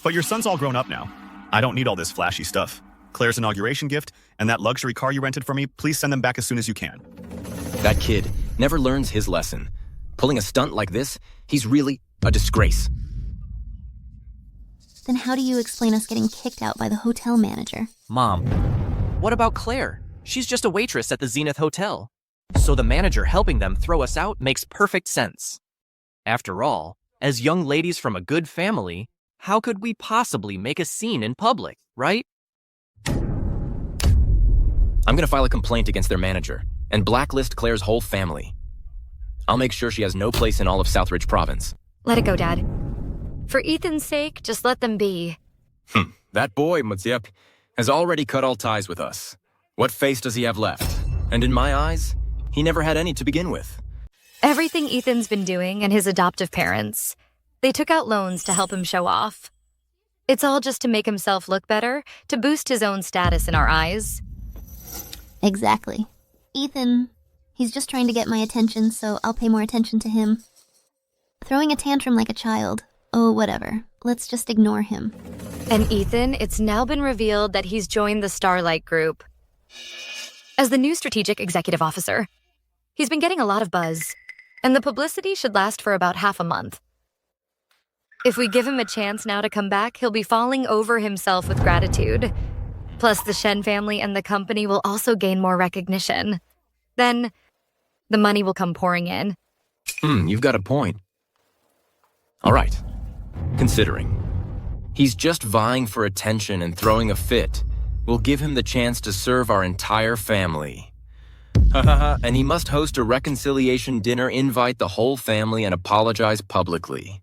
But your son's all grown up now. I don't need all this flashy stuff. Claire's inauguration gift and that luxury car you rented for me, please send them back as soon as you can. That kid never learns his lesson. Pulling a stunt like this, he's really a disgrace. Then how do you explain us getting kicked out by the hotel manager? Mom, what about Claire? She's just a waitress at the Zenith Hotel. So the manager helping them throw us out makes perfect sense. After all, as young ladies from a good family, how could we possibly make a scene in public, right? I'm gonna file a complaint against their manager and blacklist Claire's whole family. I'll make sure she has no place in all of Southridge Province. Let it go, Dad. For Ethan's sake, just let them be. That boy, Mutsiep, has already cut all ties with us. What face does he have left? And in my eyes, he never had any to begin with. Everything Ethan's been doing and his adoptive parents, they took out loans to help him show off. It's all just to make himself look better, to boost his own status in our eyes. Exactly. Ethan, he's just trying to get my attention, so I'll pay more attention to him. Throwing a tantrum like a child. Oh, whatever. Let's just ignore him. And Ethan, it's now been revealed that he's joined the Starlight Group as the new strategic executive officer. He's been getting a lot of buzz, and the publicity should last for about half a month. If we give him a chance now to come back, he'll be falling over himself with gratitude. Plus, the Shen family and the company will also gain more recognition. Then, the money will come pouring in. You've got a point. All right. Considering. He's just vying for attention and throwing a fit. We'll give him the chance to serve our entire family. And he must host a reconciliation dinner, invite the whole family, and apologize publicly.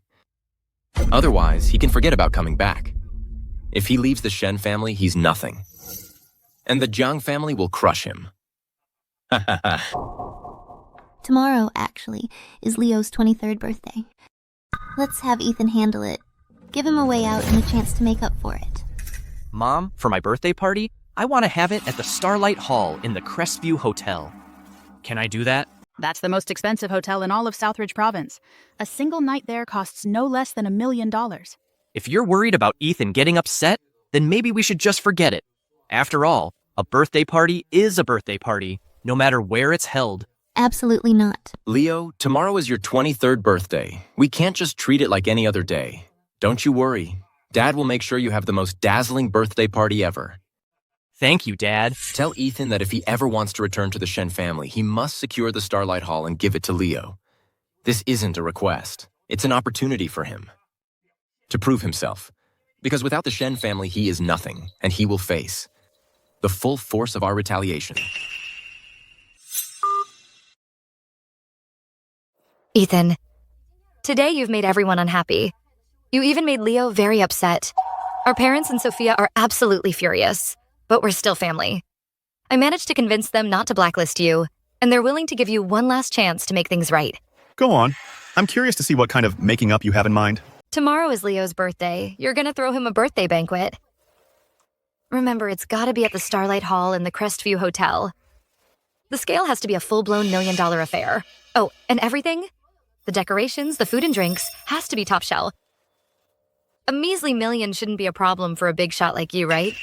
Otherwise, he can forget about coming back. If he leaves the Shen family, he's nothing. And the Jong family will crush him. Tomorrow, actually, is Leo's 23rd birthday. Let's have Ethan handle it. Give him a way out and a chance to make up for it. Mom, for my birthday party, I want to have it at the Starlight Hall in the Crestview Hotel. Can I do that? That's the most expensive hotel in all of Southridge Province. A single night there costs no less than $1 million. If you're worried about Ethan getting upset, then maybe we should just forget it. After all, A birthday party is a birthday party, no matter where it's held. Absolutely not. Leo, tomorrow is your 23rd birthday. We can't just treat it like any other day. Don't you worry. Dad will make sure you have the most dazzling birthday party ever. Thank you, Dad. Tell Ethan that if he ever wants to return to the Shen family, he must secure the Starlight Hall and give it to Leo. This isn't a request. It's an opportunity for him to prove himself. Because without the Shen family, he is nothing, and he will face the full force of our retaliation. Ethan, today you've made everyone unhappy. You even made Leo very upset. Our parents and Sophia are absolutely furious, but we're still family. I managed to convince them not to blacklist you, and they're willing to give you one last chance to make things right. Go on. I'm curious to see what kind of making up you have in mind. Tomorrow is Leo's birthday. You're gonna throw him a birthday banquet. Remember, it's gotta be at the Starlight Hall in the Crestview Hotel. The scale has to be a full-blown $1 million affair. Oh, and everything? The decorations, the food and drinks, has to be top shelf. A measly $1 million shouldn't be a problem for a big shot like you, right?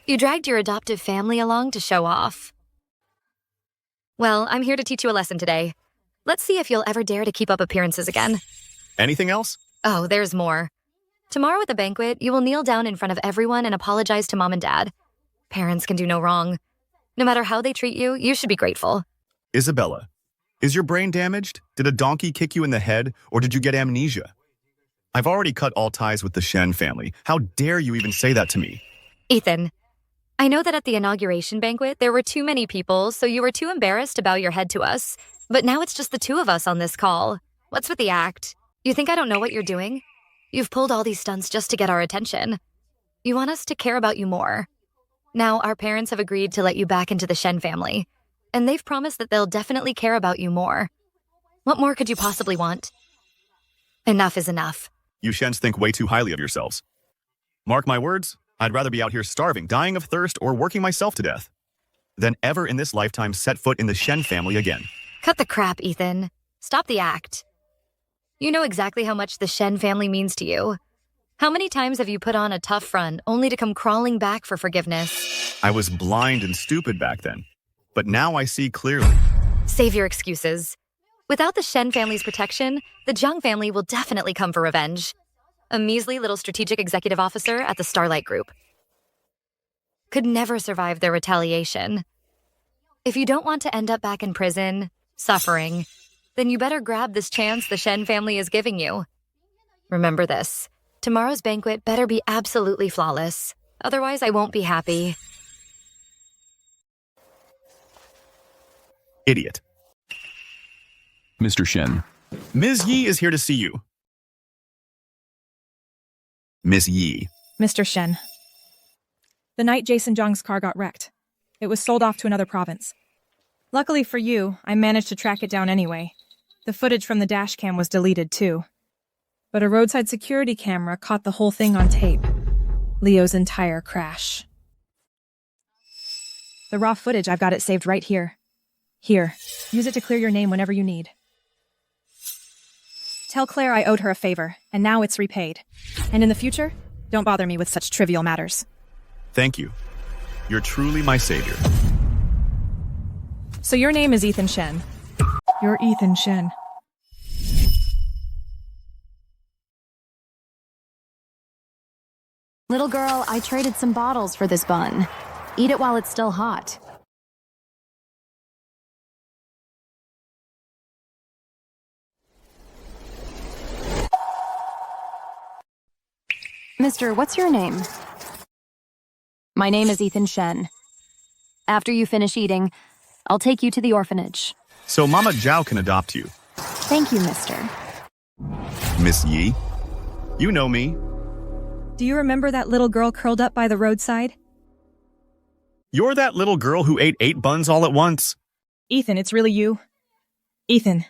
You dragged your adoptive family along to show off. Well, I'm here to teach you a lesson today. Let's see if you'll ever dare to keep up appearances again. Anything else? Oh, there's more. Tomorrow at the banquet, you will kneel down in front of everyone and apologize to Mom and Dad. Parents can do no wrong. No matter how they treat you, you should be grateful. Isabella, is your brain damaged? Did a donkey kick you in the head, or did you get amnesia? I've already cut all ties with the Shen family. How dare you even say that to me? Ethan, I know that at the inauguration banquet, there were too many people, so you were too embarrassed to bow your head to us. But now it's just the two of us on this call. What's with the act? You think I don't know what you're doing? You've pulled all these stunts just to get our attention. You want us to care about you more. Now, our parents have agreed to let you back into the Shen family, and they've promised that they'll definitely care about you more. What more could you possibly want? Enough is enough. You Shens think way too highly of yourselves. Mark my words, I'd rather be out here starving, dying of thirst, or working myself to death than ever in this lifetime set foot in the Shen family again. Cut the crap, Ethan. Stop the act. You know exactly how much the Shen family means to you. How many times have you put on a tough front only to come crawling back for forgiveness? I was blind and stupid back then, but now I see clearly. Save your excuses. Without the Shen family's protection, the Jong family will definitely come for revenge. A measly little strategic executive officer at the Starlight Group could never survive their retaliation. If you don't want to end up back in prison, suffering, then you better grab this chance the Shen family is giving you. Remember this. Tomorrow's banquet better be absolutely flawless. Otherwise, I won't be happy. Idiot. Mr. Shen. Ms. Yi is here to see you. Miss Yi. Mr. Shen. The night Jason Jong's car got wrecked, it was sold off to another province. Luckily for you, I managed to track it down anyway. The footage from the dash cam was deleted too. But a roadside security camera caught the whole thing on tape. Leo's entire crash. The raw footage, I've got it saved right here. Here, use it to clear your name whenever you need. Tell Claire I owed her a favor, and now it's repaid. And in the future, don't bother me with such trivial matters. Thank you. You're truly my savior. So your name is Ethan Shen. You're Ethan Shen. Little girl, I traded some bottles for this bun. Eat it while it's still hot. Mister, what's your name? My name is Ethan Shen. After you finish eating, I'll take you to the orphanage. So Mama Zhao can adopt you. Thank you, mister. Miss Yi, you know me. Do you remember that little girl curled up by the roadside? You're that little girl who ate 8 buns all at once. Ethan, it's really you. Ethan.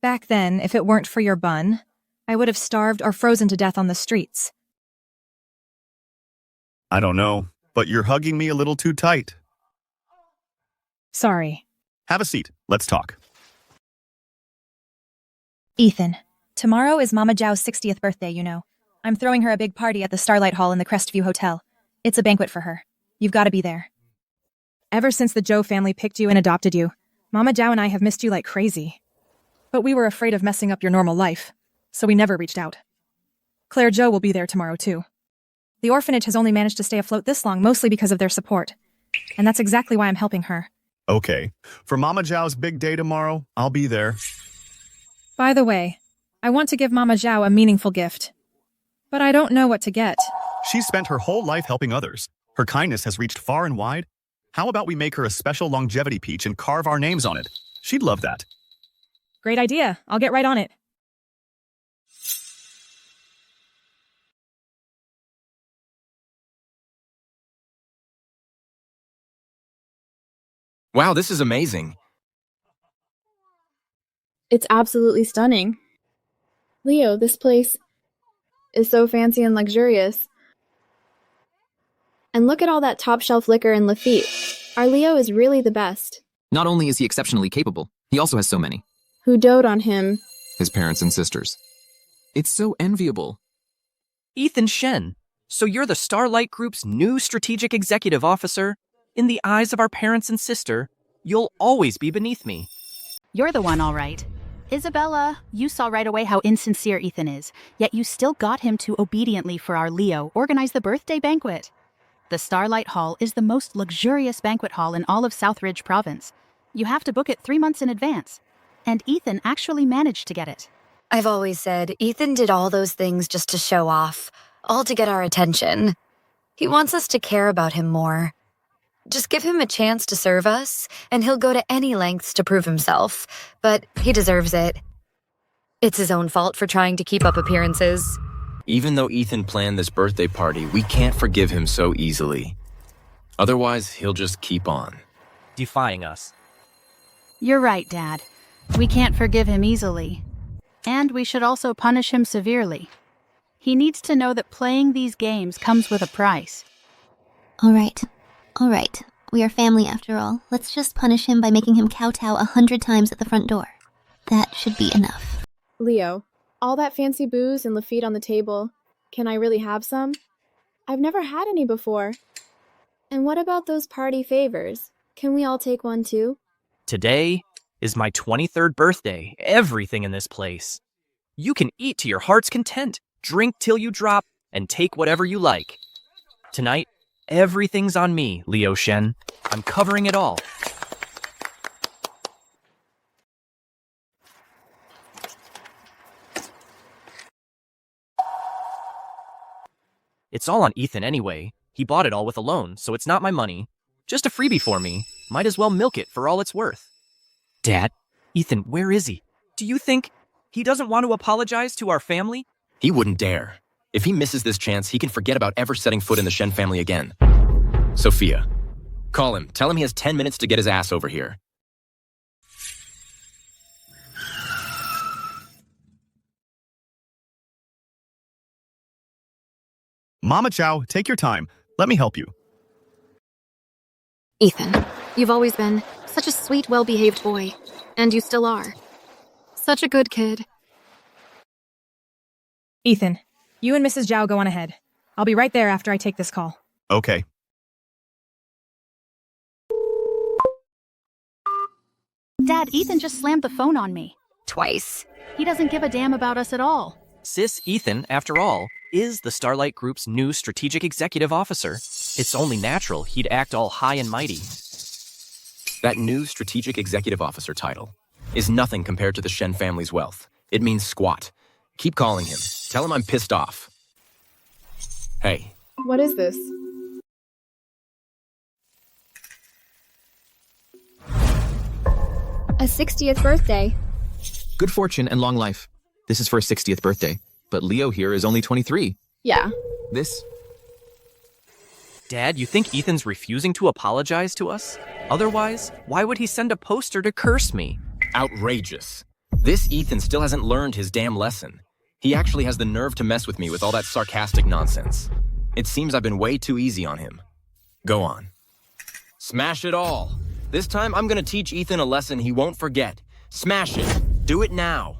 Back then, if it weren't for your bun, I would have starved or frozen to death on the streets. I don't know, but you're hugging me a little too tight. Sorry. Have a seat. Let's talk. Ethan, tomorrow is Mama Zhao's 60th birthday, you know. I'm throwing her a big party at the Starlight Hall in the Crestview Hotel. It's a banquet for her. You've got to be there. Ever since the Zhou family picked you and adopted you, Mama Zhao and I have missed you like crazy. But we were afraid of messing up your normal life, so we never reached out. Claire Zhou will be there tomorrow too. The orphanage has only managed to stay afloat this long mostly because of their support, and that's exactly why I'm helping her. Okay. For Mama Zhao's big day tomorrow, I'll be there. By the way, I want to give Mama Zhao a meaningful gift, but I don't know what to get. She's spent her whole life helping others. Her kindness has reached far and wide. How about we make her a special longevity peach and carve our names on it? She'd love that. Great idea. I'll get right on it. Wow, this is amazing. It's absolutely stunning. Leo, this place is so fancy and luxurious. And look at all that top-shelf liquor in Lafitte. Our Leo is really the best. Not only is he exceptionally capable, he also has so many. Who dote on him? His parents and sisters. It's so enviable. Ethan Shen, so you're the Starlight Group's new strategic executive officer? In the eyes of our parents and sister, you'll always be beneath me. You're the one, all right. Isabella, you saw right away how insincere Ethan is, yet you still got him to obediently, for our Leo, organize the birthday banquet. The Starlight Hall is the most luxurious banquet hall in all of Southridge Province. You have to book it 3 months in advance. And Ethan actually managed to get it. I've always said Ethan did all those things just to show off, all to get our attention. He wants us to care about him more. Just give him a chance to serve us, and he'll go to any lengths to prove himself. But he deserves it. It's his own fault for trying to keep up appearances. Even though Ethan planned this birthday party, we can't forgive him so easily. Otherwise, he'll just keep on. Defying us. You're right, Dad. We can't forgive him easily. And we should also punish him severely. He needs to know that playing these games comes with a price. All right. We are family after all. Let's just punish him by making him kowtow 100 times at the front door. That should be enough. Leo, all that fancy booze and Lafitte on the table. Can I really have some? I've never had any before. And what about those party favors? Can we all take one too? Today is my 23rd birthday. Everything in this place. You can eat to your heart's content, drink till you drop, and take whatever you like. Tonight, everything's on me, Leo Shen. I'm covering it all. It's all on Ethan anyway. He bought it all with a loan, so it's not my money. Just a freebie for me. Might as well milk it for all it's worth. Dad, Ethan, where is he? Do you think he doesn't want to apologize to our family? He wouldn't dare. If he misses this chance, he can forget about ever setting foot in the Shen family again. Sophia, call him. Tell him he has 10 minutes to get his ass over here. Mama Chow, take your time. Let me help you. Ethan, you've always been such a sweet, well-behaved boy. And you still are. Such a good kid. Ethan, you and Mrs. Zhao go on ahead. I'll be right there after I take this call. Okay. Dad, Ethan just slammed the phone on me. Twice. He doesn't give a damn about us at all. Sis Ethan, after all, is the Starlight Group's new strategic executive officer. It's only natural he'd act all high and mighty. That new strategic executive officer title is nothing compared to the Shen family's wealth. It means squat. Keep calling him. Tell him I'm pissed off. Hey. What is this? A 60th birthday. Good fortune and long life. This is for a 60th birthday, but Leo here is only 23. Yeah. This? Dad, you think Ethan's refusing to apologize to us? Otherwise, why would he send a poster to curse me? Outrageous. This Ethan still hasn't learned his damn lesson. He actually has the nerve to mess with me with all that sarcastic nonsense. It seems I've been way too easy on him. Go on. Smash it all. This time I'm gonna teach Ethan a lesson he won't forget. Smash it. Do it now.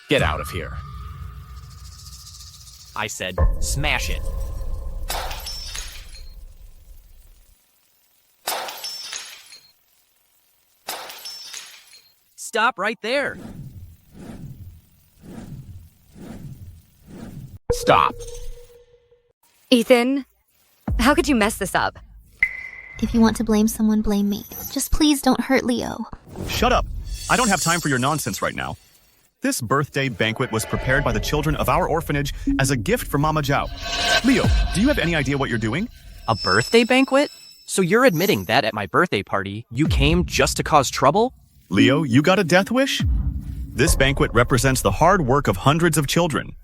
Get out of here. I said, smash it. Stop right there. Stop. Ethan, how could you mess this up? If you want to blame someone, blame me. Just please don't hurt Leo. Shut up. I don't have time for your nonsense right now. This birthday banquet was prepared by the children of our orphanage as a gift for Mama Zhao. Leo, do you have any idea what you're doing? A birthday banquet? So you're admitting that at my birthday party, you came just to cause trouble? Leo, you got a death wish? This banquet represents the hard work of hundreds of children.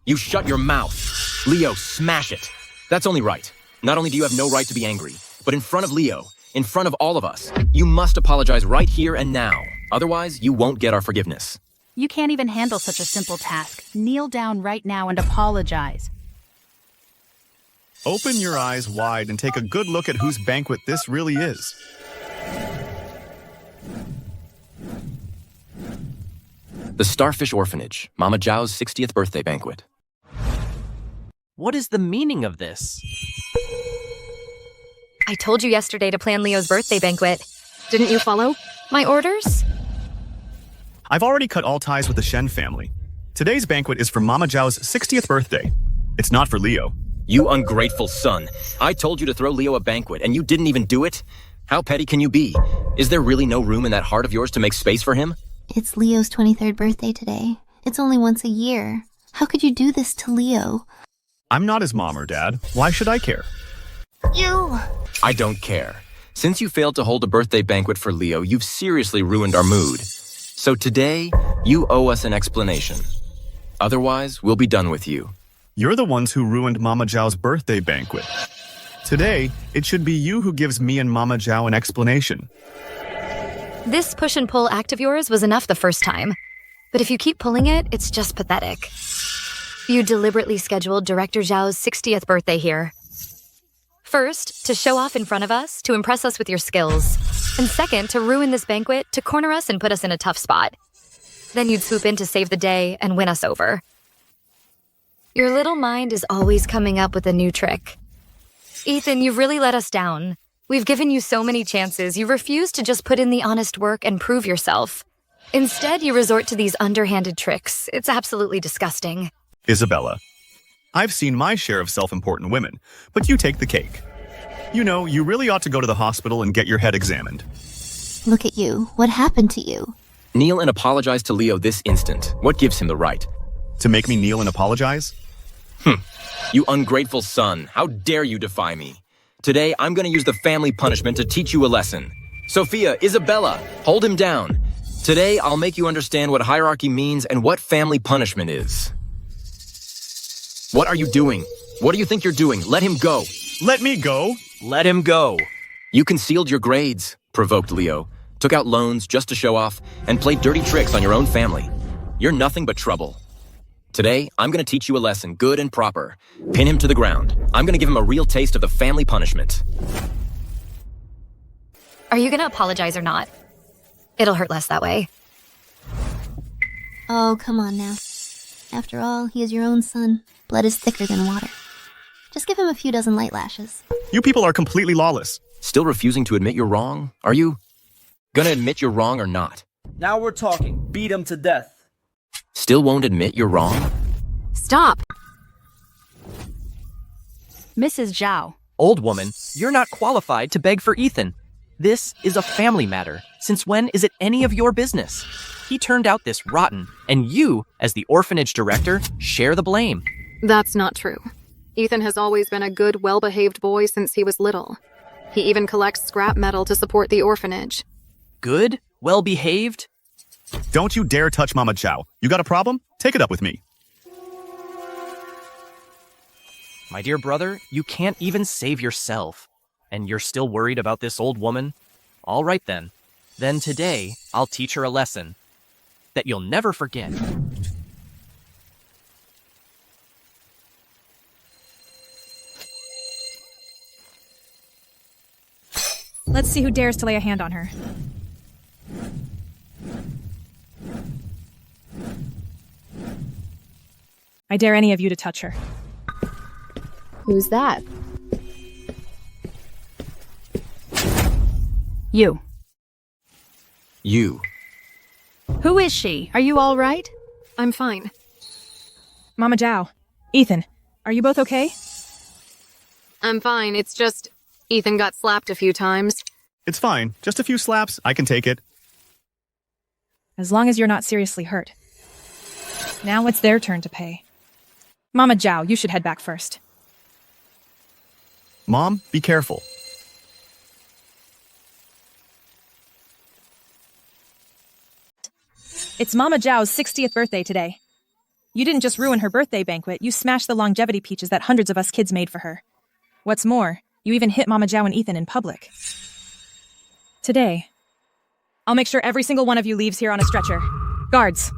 You shut your mouth. Leo, smash it. That's only right. Not only do you have no right to be angry, but in front of Leo, in front of all of us, you must apologize right here and now. Otherwise, you won't get our forgiveness. You can't even handle such a simple task. Kneel down right now and apologize. Open your eyes wide and take a good look at whose banquet this really is. The Starfish Orphanage, Mama Zhao's 60th birthday banquet. What is the meaning of this? I told you yesterday to plan Leo's birthday banquet. Didn't you follow? My orders? I've already cut all ties with the Shen family. Today's banquet is for Mama Zhao's 60th birthday. It's not for Leo. You ungrateful son. I told you to throw Leo a banquet, and you didn't even do it? How petty can you be? Is there really no room in that heart of yours to make space for him? It's Leo's 23rd birthday today. It's only once a year. How could you do this to Leo? I'm not his mom or dad. Why should I care? You! I don't care. Since you failed to hold a birthday banquet for Leo, you've seriously ruined our mood. So today, you owe us an explanation. Otherwise, we'll be done with you. You're the ones who ruined Mama Zhao's birthday banquet. Today, it should be you who gives me and Mama Zhao an explanation. This push and pull act of yours was enough the first time. But if you keep pulling it, it's just pathetic. You deliberately scheduled Director Zhao's 60th birthday here. First, to show off in front of us, to impress us with your skills. And second, to ruin this banquet, to corner us and put us in a tough spot. Then you'd swoop in to save the day and win us over. Your little mind is always coming up with a new trick. Ethan, you've really let us down. We've given you so many chances, you refuse to just put in the honest work and prove yourself. Instead, you resort to these underhanded tricks. It's absolutely disgusting. Isabella, I've seen my share of self-important women, but you take the cake. You know, you really ought to go to the hospital and get your head examined. Look at you. What happened to you? Kneel and apologize to Leo this instant. What gives him the right? To make me kneel and apologize? You ungrateful son. How dare you defy me? Today, I'm going to use the family punishment to teach you a lesson. Sophia, Isabella, hold him down. Today, I'll make you understand what hierarchy means and what family punishment is. What are you doing? What do you think you're doing? Let him go. Let me go? Let him go. You concealed your grades, provoked Leo, took out loans just to show off, and played dirty tricks on your own family. You're nothing but trouble. Today, I'm going to teach you a lesson, good and proper. Pin him to the ground. I'm going to give him a real taste of the family punishment. Are you gonna apologize or not? It'll hurt less that way. Oh, come on now. After all, he is your own son. Blood is thicker than water. Just give him a few dozen light lashes. You people are completely lawless. Still refusing to admit you're wrong? Are you gonna admit you're wrong or not? Now we're talking. Beat him to death. Still won't admit you're wrong? Stop! Mrs. Zhao. Old woman, you're not qualified to beg for Ethan. This is a family matter. Since when is it any of your business? He turned out this rotten, and you, as the orphanage director, share the blame. That's not true. Ethan has always been a good, well-behaved boy since he was little. He even collects scrap metal to support the orphanage. Good? Well-behaved? Don't you dare touch Mama Zhao. You got a problem? Take it up with me. My dear brother, you can't even save yourself. And you're still worried about this old woman? All right then. Then today, I'll teach her a lesson that you'll never forget. Let's see who dares to lay a hand on her. I dare any of you to touch her. Who's that? You. You. Who is she? Are you all right? I'm fine. Mama Zhao. Ethan, are you both okay? I'm fine. It's just Ethan got slapped a few times. It's fine. Just a few slaps. I can take it. As long as you're not seriously hurt. Now it's their turn to pay. Mama Zhao, you should head back first. Mom, be careful. It's Mama Zhao's 60th birthday today. You didn't just ruin her birthday banquet, you smashed the longevity peaches that hundreds of us kids made for her. What's more, you even hit Mama Zhao and Ethan in public. Today, I'll make sure every single one of you leaves here on a stretcher. Guards,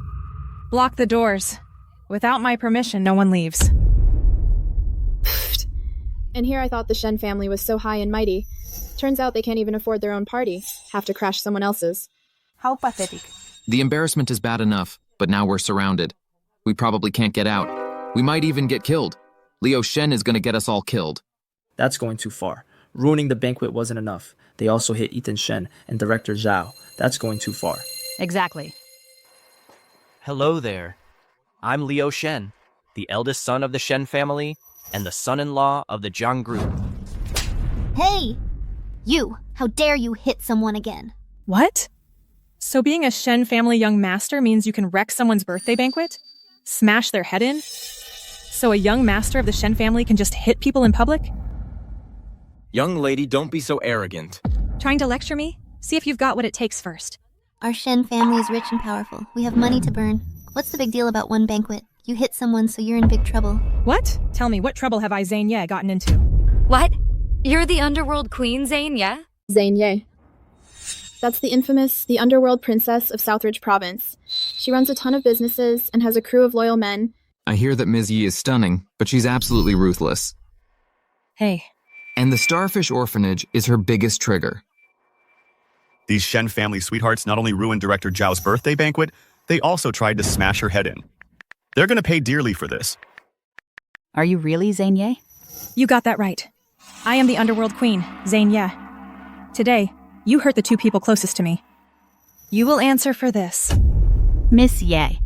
block the doors. Without my permission, no one leaves. And here I thought the Shen family was so high and mighty. Turns out they can't even afford their own party. Have to crash someone else's. How pathetic. The embarrassment is bad enough, but now we're surrounded. We probably can't get out. We might even get killed. Leo Shen is gonna get us all killed. That's going too far. Ruining the banquet wasn't enough. They also hit Ethan Shen and director Zhao. That's going too far. Exactly. Hello there. I'm Leo Shen, the eldest son of the Shen family and the son-in-law of the Jong Group. Hey! You! How dare you hit someone again? What? So being a Shen family young master means you can wreck someone's birthday banquet? Smash their head in? So a young master of the Shen family can just hit people in public? Young lady, don't be so arrogant. Trying to lecture me? See if you've got what it takes first. Our Shen family is rich and powerful. We have money to burn. What's the big deal about one banquet? You hit someone, so you're in big trouble. What? Tell me, what trouble have I, Zay Yei, gotten into? What? You're the underworld queen, Zayn, yeah? Zay Yei. That's the underworld princess of Southridge Province. She runs a ton of businesses and has a crew of loyal men. I hear that Ms. Yi is stunning, but she's absolutely ruthless. Hey. And the Starfish Orphanage is her biggest trigger. These Shen family sweethearts not only ruined Director Zhao's birthday banquet, they also tried to smash her head in. They're gonna pay dearly for this. Are you really Zay Yei? You got that right. I am the underworld queen, Zay Yei. Today, you hurt the two people closest to me. You will answer for this. Miss Yei.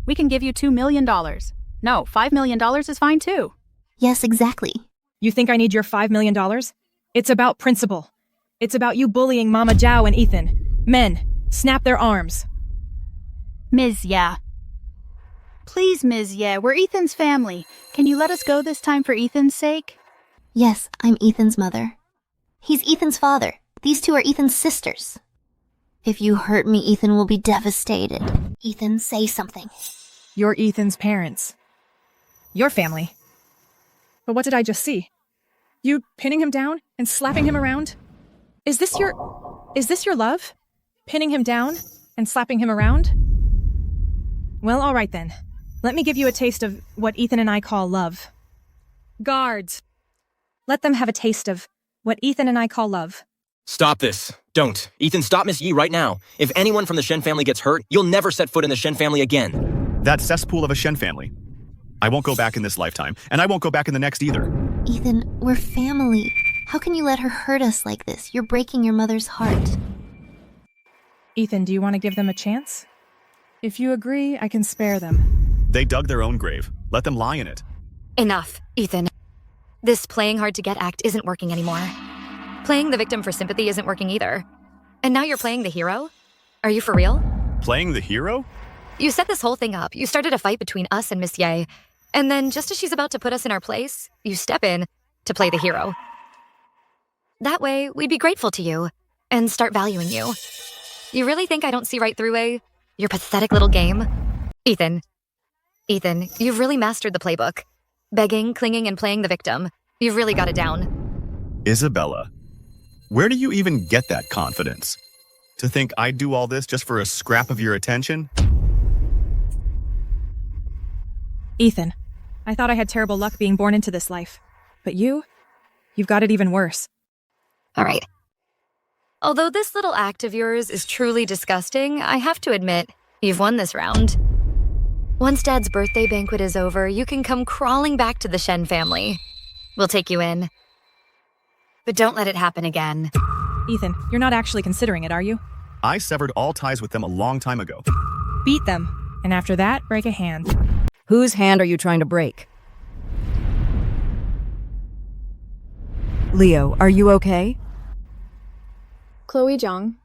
We can give you $2 million. No, $5 million is fine too. Yes, exactly. You think I need your $5 million? It's about principle. It's about you bullying Mama Zhao and Ethan. Men, snap their arms. Ms. Yei. Please, Ms. Yei, we're Ethan's family. Can you let us go this time for Ethan's sake? Yes, I'm Ethan's mother. He's Ethan's father. These two are Ethan's sisters. If you hurt me, Ethan will be devastated. Ethan, say something. You're Ethan's parents. Your family. But what did I just see? You pinning him down and slapping him around? Is this your love? Pinning him down and slapping him around? Well, all right then. Let me give you a taste of what Ethan and I call love. Guards. Let them have a taste of what Ethan and I call love. Stop this. Don't. Ethan, stop Miss Yi right now. If anyone from the Shen family gets hurt, you'll never set foot in the Shen family again. That cesspool of a Shen family. I won't go back in this lifetime, and I won't go back in the next either. Ethan, we're family. How can you let her hurt us like this? You're breaking your mother's heart. Ethan, do you want to give them a chance? If you agree, I can spare them. They dug their own grave. Let them lie in it. Enough, Ethan. This playing hard to get act isn't working anymore. Playing the victim for sympathy isn't working either. And now you're playing the hero? Are you for real? Playing the hero? You set this whole thing up. You started a fight between us and Miss Yei. And then just as she's about to put us in our place, you step in to play the hero. That way, we'd be grateful to you and start valuing you. You really think I don't see right through your pathetic little game? Ethan, you've really mastered the playbook. Begging, clinging, and playing the victim. You've really got it down. Isabella, where do you even get that confidence? To think I'd do all this just for a scrap of your attention? Ethan, I thought I had terrible luck being born into this life. But you've got it even worse. All right. Although this little act of yours is truly disgusting, I have to admit, you've won this round. Once Dad's birthday banquet is over, you can come crawling back to the Shen family. We'll take you in. But don't let it happen again. Ethan, you're not actually considering it, are you? I severed all ties with them a long time ago. Beat them, and after that, break a hand. Whose hand are you trying to break? Leo, are you okay? Chloe Jong.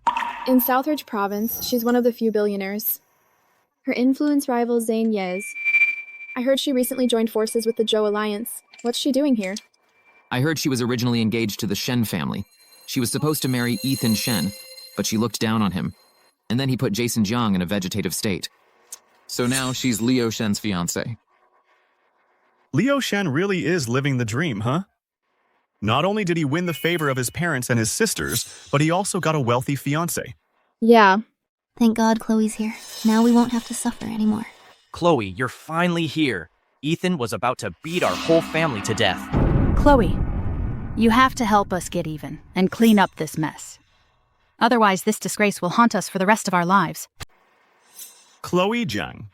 In Southridge Province, she's one of the few billionaires. Her influence rivals Zay Yei's. I heard she recently joined forces with the Zhou Alliance. What's she doing here? I heard she was originally engaged to the Shen family. She was supposed to marry Ethan Shen, but she looked down on him. And then he put Jason Jong in a vegetative state. So now she's Leo Shen's fiancé. Leo Shen really is living the dream, huh? Not only did he win the favor of his parents and his sisters, but he also got a wealthy fiancé. Yeah. Thank God Chloe's here. Now we won't have to suffer anymore. Chloe, you're finally here. Ethan was about to beat our whole family to death. Chloe, you have to help us get even and clean up this mess. Otherwise, this disgrace will haunt us for the rest of our lives. Chloe Jong.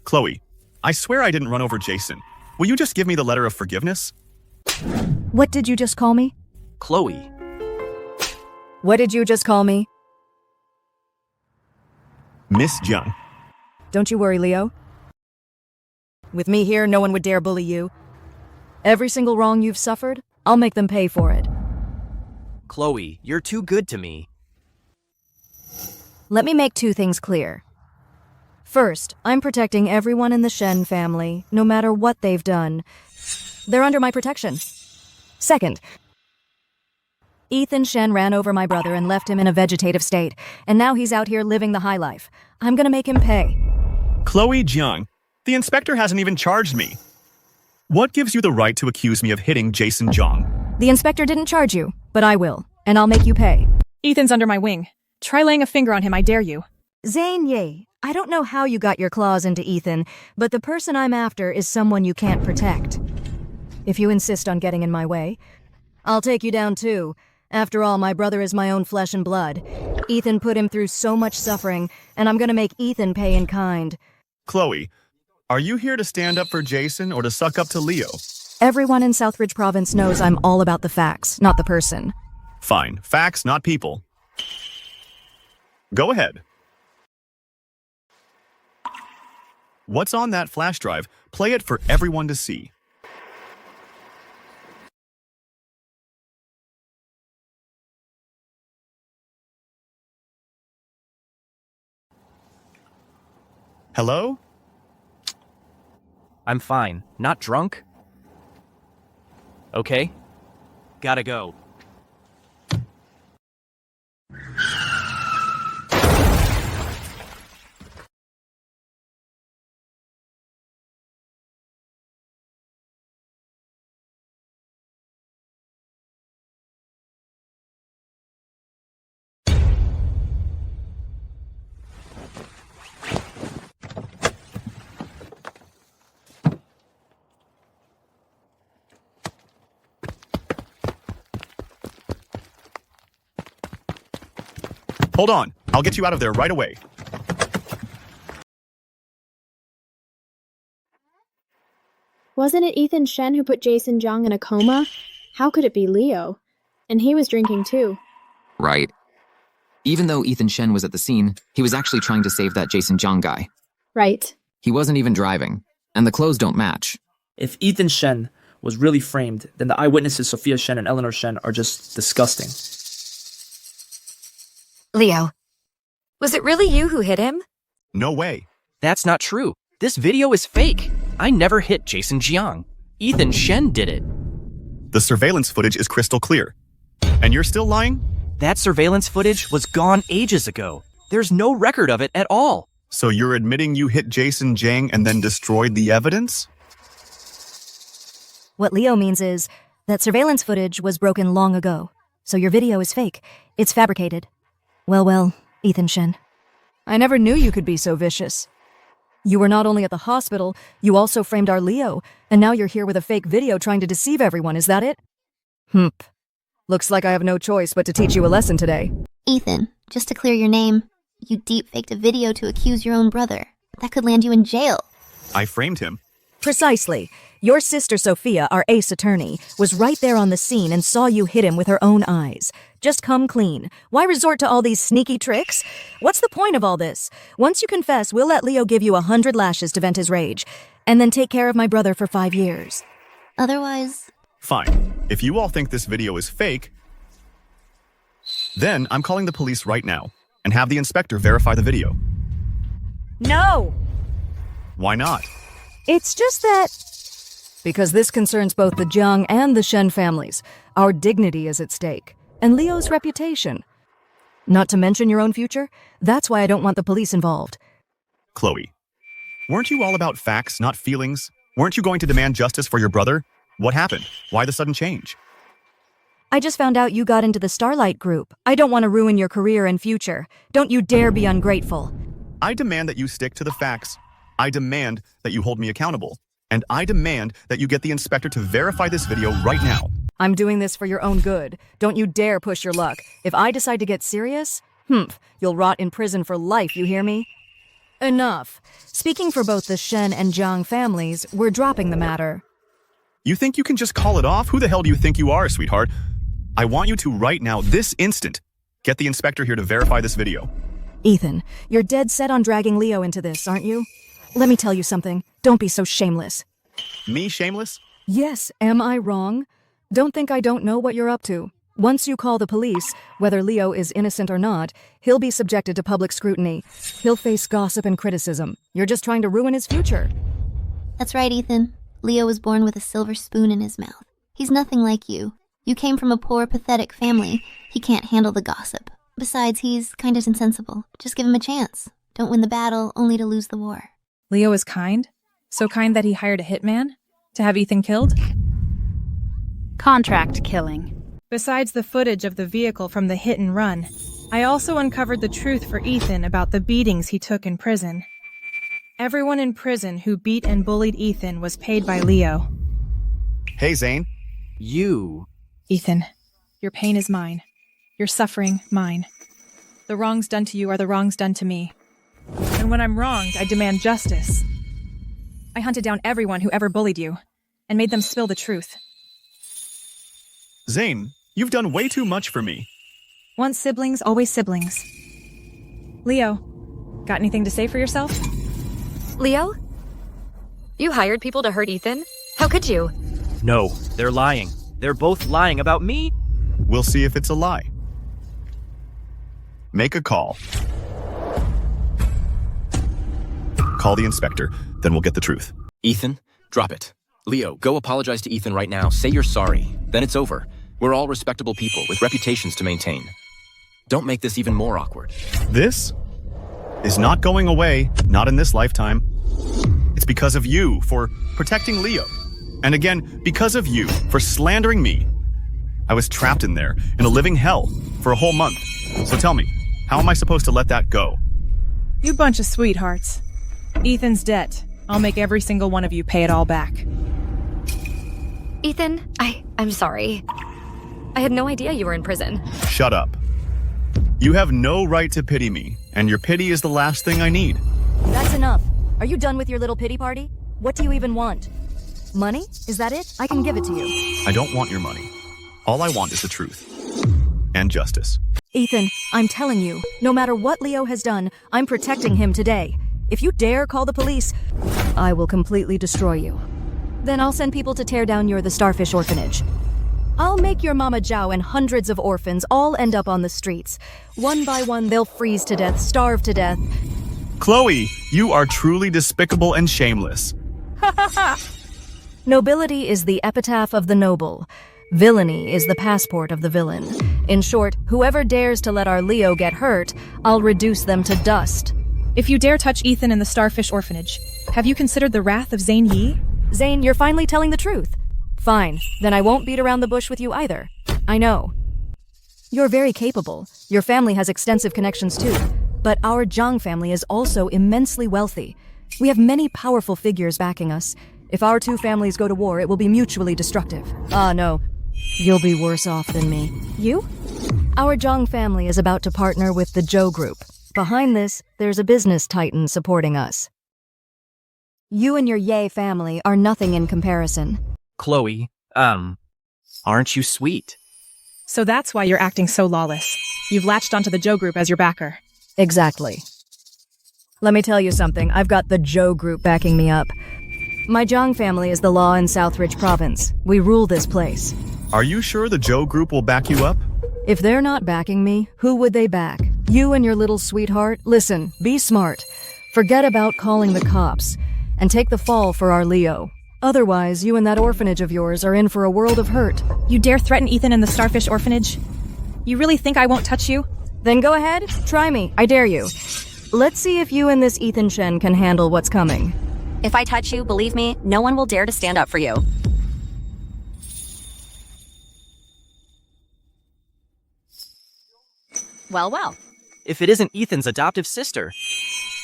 Chloe, I swear I didn't run over Jason. Will you just give me the letter of forgiveness? What did you just call me? Chloe. What did you just call me? Miss Jung. Don't you worry, Leo. With me here, no one would dare bully you. Every single wrong you've suffered, I'll make them pay for it. Chloe, you're too good to me. Let me make two things clear. First, I'm protecting everyone in the Shen family, no matter what they've done. They're under my protection. Second, Ethan Shen ran over my brother and left him in a vegetative state, and now he's out here living the high life. I'm gonna make him pay. Chloe Jung, the inspector hasn't even charged me. What gives you the right to accuse me of hitting Jason Jong? The inspector didn't charge you, but I will, and I'll make you pay. Ethan's under my wing. Try laying a finger on him, I dare you. Zay Yei, I don't know how you got your claws into Ethan, but the person I'm after is someone you can't protect. If you insist on getting in my way, I'll take you down too. After all, my brother is my own flesh and blood. Ethan put him through so much suffering, and I'm gonna make Ethan pay in kind. Chloe, are you here to stand up for Jason or to suck up to Leo? Everyone in Southridge Province knows I'm all about the facts, not the person. Fine. Facts, not people. Go ahead. What's on that flash drive? Play it for everyone to see. Hello? I'm fine. Not drunk? Okay. Gotta go. Hold on. I'll get you out of there right away. Wasn't it Ethan Shen who put Jason Jong in a coma? How could it be Leo? And he was drinking too. Right. Even though Ethan Shen was at the scene, he was actually trying to save that Jason Jong guy. Right. He wasn't even driving, and the clothes don't match. If Ethan Shen was really framed, then the eyewitnesses Sophia Shen and Eleanor Shen are just disgusting. Leo, was it really you who hit him? No way. That's not true. This video is fake. I never hit Jason Jiang. Ethan Shen did it. The surveillance footage is crystal clear. And you're still lying? That surveillance footage was gone ages ago. There's no record of it at all. So you're admitting you hit Jason Jang and then destroyed the evidence? What Leo means is that surveillance footage was broken long ago, so your video is fake. It's fabricated. Well, Ethan Shen. I never knew you could be so vicious. You were not only at the hospital, you also framed our Leo, and now you're here with a fake video trying to deceive everyone, is that it? Looks like I have no choice but to teach you a lesson today. Ethan, just to clear your name, you deep-faked a video to accuse your own brother. That could land you in jail. I framed him. Precisely. Your sister Sophia, our ace attorney, was right there on the scene and saw you hit him with her own eyes. Just come clean. Why resort to all these sneaky tricks? What's the point of all this? Once you confess, we'll let Leo give you 100 lashes to vent his rage, and then take care of my brother for 5 years. Otherwise... Fine. If you all think this video is fake, then I'm calling the police right now and have the inspector verify the video. No! Why not? It's just that... Because this concerns both the Jong and the Shen families. Our dignity is at stake, and Leo's reputation. Not to mention your own future. That's why I don't want the police involved. Chloe, weren't you all about facts, not feelings? Weren't you going to demand justice for your brother? What happened? Why the sudden change? I just found out you got into the Starlight Group. I don't want to ruin your career and future. Don't you dare be ungrateful. I demand that you stick to the facts. I demand that you hold me accountable. And I demand that you get the inspector to verify this video right now. I'm doing this for your own good. Don't you dare push your luck. If I decide to get serious, you'll rot in prison for life, you hear me? Enough. Speaking for both the Shen and Jong families, we're dropping the matter. You think you can just call it off? Who the hell do you think you are, sweetheart? I want you to right now, this instant, get the inspector here to verify this video. Ethan, you're dead set on dragging Leo into this, aren't you? Let me tell you something. Don't be so shameless. Me shameless? Yes, am I wrong? Don't think I don't know what you're up to. Once you call the police, whether Leo is innocent or not, he'll be subjected to public scrutiny. He'll face gossip and criticism. You're just trying to ruin his future. That's right, Ethan. Leo was born with a silver spoon in his mouth. He's nothing like you. You came from a poor, pathetic family. He can't handle the gossip. Besides, he's kind of insensible. Just give him a chance. Don't win the battle, only to lose the war. Leo is kind? So kind that he hired a hitman? To have Ethan killed? Contract killing. Besides the footage of the vehicle from the hit and run, I also uncovered the truth for Ethan about the beatings he took in prison. Everyone in prison who beat and bullied Ethan was paid by Leo. Hey, Zayn. You... Ethan, your pain is mine. Your suffering, mine. The wrongs done to you are the wrongs done to me. And when I'm wronged, I demand justice. I hunted down everyone who ever bullied you, and made them spill the truth. Zayn, you've done way too much for me. Once siblings, always siblings. Leo, got anything to say for yourself? Leo? You hired people to hurt Ethan? How could you? No, they're lying. They're both lying about me. We'll see if it's a lie. Make a call. Call the inspector, then we'll get the truth. Ethan, drop it. Leo, go apologize to Ethan right now. Say you're sorry. Then it's over. We're all respectable people with reputations to maintain. Don't make this even more awkward. This is not going away, not in this lifetime. It's because of you for protecting Leo. And again, because of you for slandering me. I was trapped in there, in a living hell, for a whole month. So tell me, how am I supposed to let that go? You bunch of sweethearts. Ethan's debt. I'll make every single one of you pay it all back. Ethan, I'm sorry. I had no idea you were in prison. Shut up. You have no right to pity me, and your pity is the last thing I need. That's enough. Are you done with your little pity party? What do you even want? Money? Is that it? I can give it to you. I don't want your money. All I want is the truth. And justice. Ethan, I'm telling you, no matter what Leo has done, I'm protecting him today. If you dare call the police, I will completely destroy you. Then I'll send people to tear down the Starfish Orphanage. I'll make your Mama Zhao and hundreds of orphans all end up on the streets. One by one, they'll freeze to death, starve to death. Chloe, you are truly despicable and shameless. Nobility is the epitaph of the noble. Villainy is the passport of the villain. In short, whoever dares to let our Leo get hurt, I'll reduce them to dust. If you dare touch Ethan in the Starfish Orphanage, have you considered the wrath of Zay Yei? Zayn, you're finally telling the truth. Fine, then I won't beat around the bush with you either. I know. You're very capable. Your family has extensive connections too. But our Jong family is also immensely wealthy. We have many powerful figures backing us. If our two families go to war, it will be mutually destructive. Ah, no. You'll be worse off than me. You? Our Jong family is about to partner with the Zhou Group. Behind this, there's a business titan supporting us. You and your Yei family are nothing in comparison. Chloe, aren't you sweet? So that's why you're acting so lawless. You've latched onto the Zhou Group as your backer. Exactly. Let me tell you something, I've got the Zhou Group backing me up. My Jong family is the law in Southridge Province. We rule this place. Are you sure the Zhou Group will back you up? If they're not backing me, who would they back? You and your little sweetheart? Listen, be smart. Forget about calling the cops. And take the fall for our Leo. Otherwise, you and that orphanage of yours are in for a world of hurt. You dare threaten Ethan and the Starfish Orphanage? You really think I won't touch you? Then go ahead, try me, I dare you. Let's see if you and this Ethan Shen can handle what's coming. If I touch you, believe me, no one will dare to stand up for you. Well. If it isn't Ethan's adoptive sister.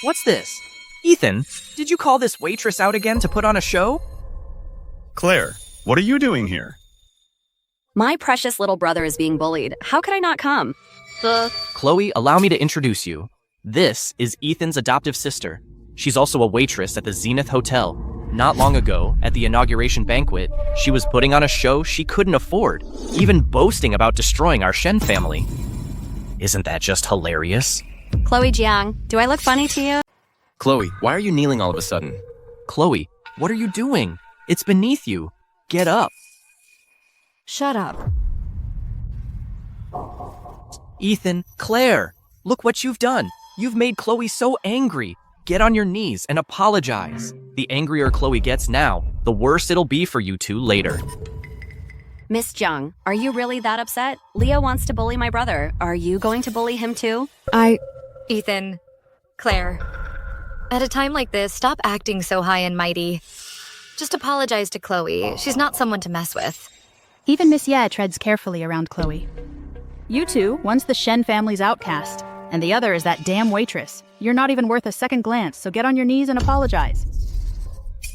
What's this? Ethan, did you call this waitress out again to put on a show? Claire, what are you doing here? My precious little brother is being bullied. How could I not come? Chloe, allow me to introduce you. This is Ethan's adoptive sister. She's also a waitress at the Zenith Hotel. Not long ago, at the inauguration banquet, she was putting on a show she couldn't afford, even boasting about destroying our Shen family. Isn't that just hilarious? Chloe Jiang, do I look funny to you? Chloe, why are you kneeling all of a sudden? Chloe, what are you doing? It's beneath you. Get up. Shut up. Ethan, Claire, look what you've done. You've made Chloe so angry. Get on your knees and apologize. The angrier Chloe gets now, the worse it'll be for you two later. Miss Jong, are you really that upset? Leo wants to bully my brother. Are you going to bully him too? Ethan, Claire, at a time like this, stop acting so high and mighty. Just apologize to Chloe. She's not someone to mess with. Even Miss Yei treads carefully around Chloe. You two, one's the Shen family's outcast, and the other is that damn waitress. You're not even worth a second glance, so get on your knees and apologize.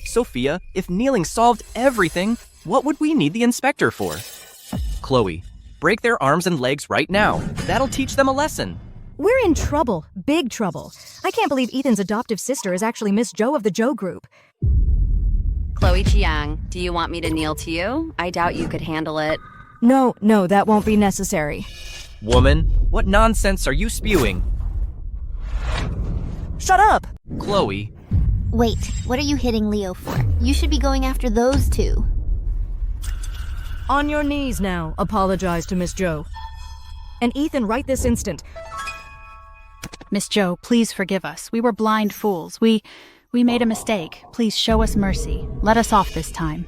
Sophia, if kneeling solved everything, what would we need the inspector for? Chloe, break their arms and legs right now. That'll teach them a lesson. We're in trouble. Big trouble. I can't believe Ethan's adoptive sister is actually Miss Zhou of the Zhou Group. Chloe Jiang, do you want me to kneel to you? I doubt you could handle it. No, that won't be necessary. Woman, what nonsense are you spewing? Shut up! Chloe. Wait, what are you hitting Leo for? You should be going after those two. On your knees now, apologize to Miss Zhou. And Ethan, right this instant. Miss Zhou, please forgive us. We were blind fools. We made a mistake. Please show us mercy. Let us off this time.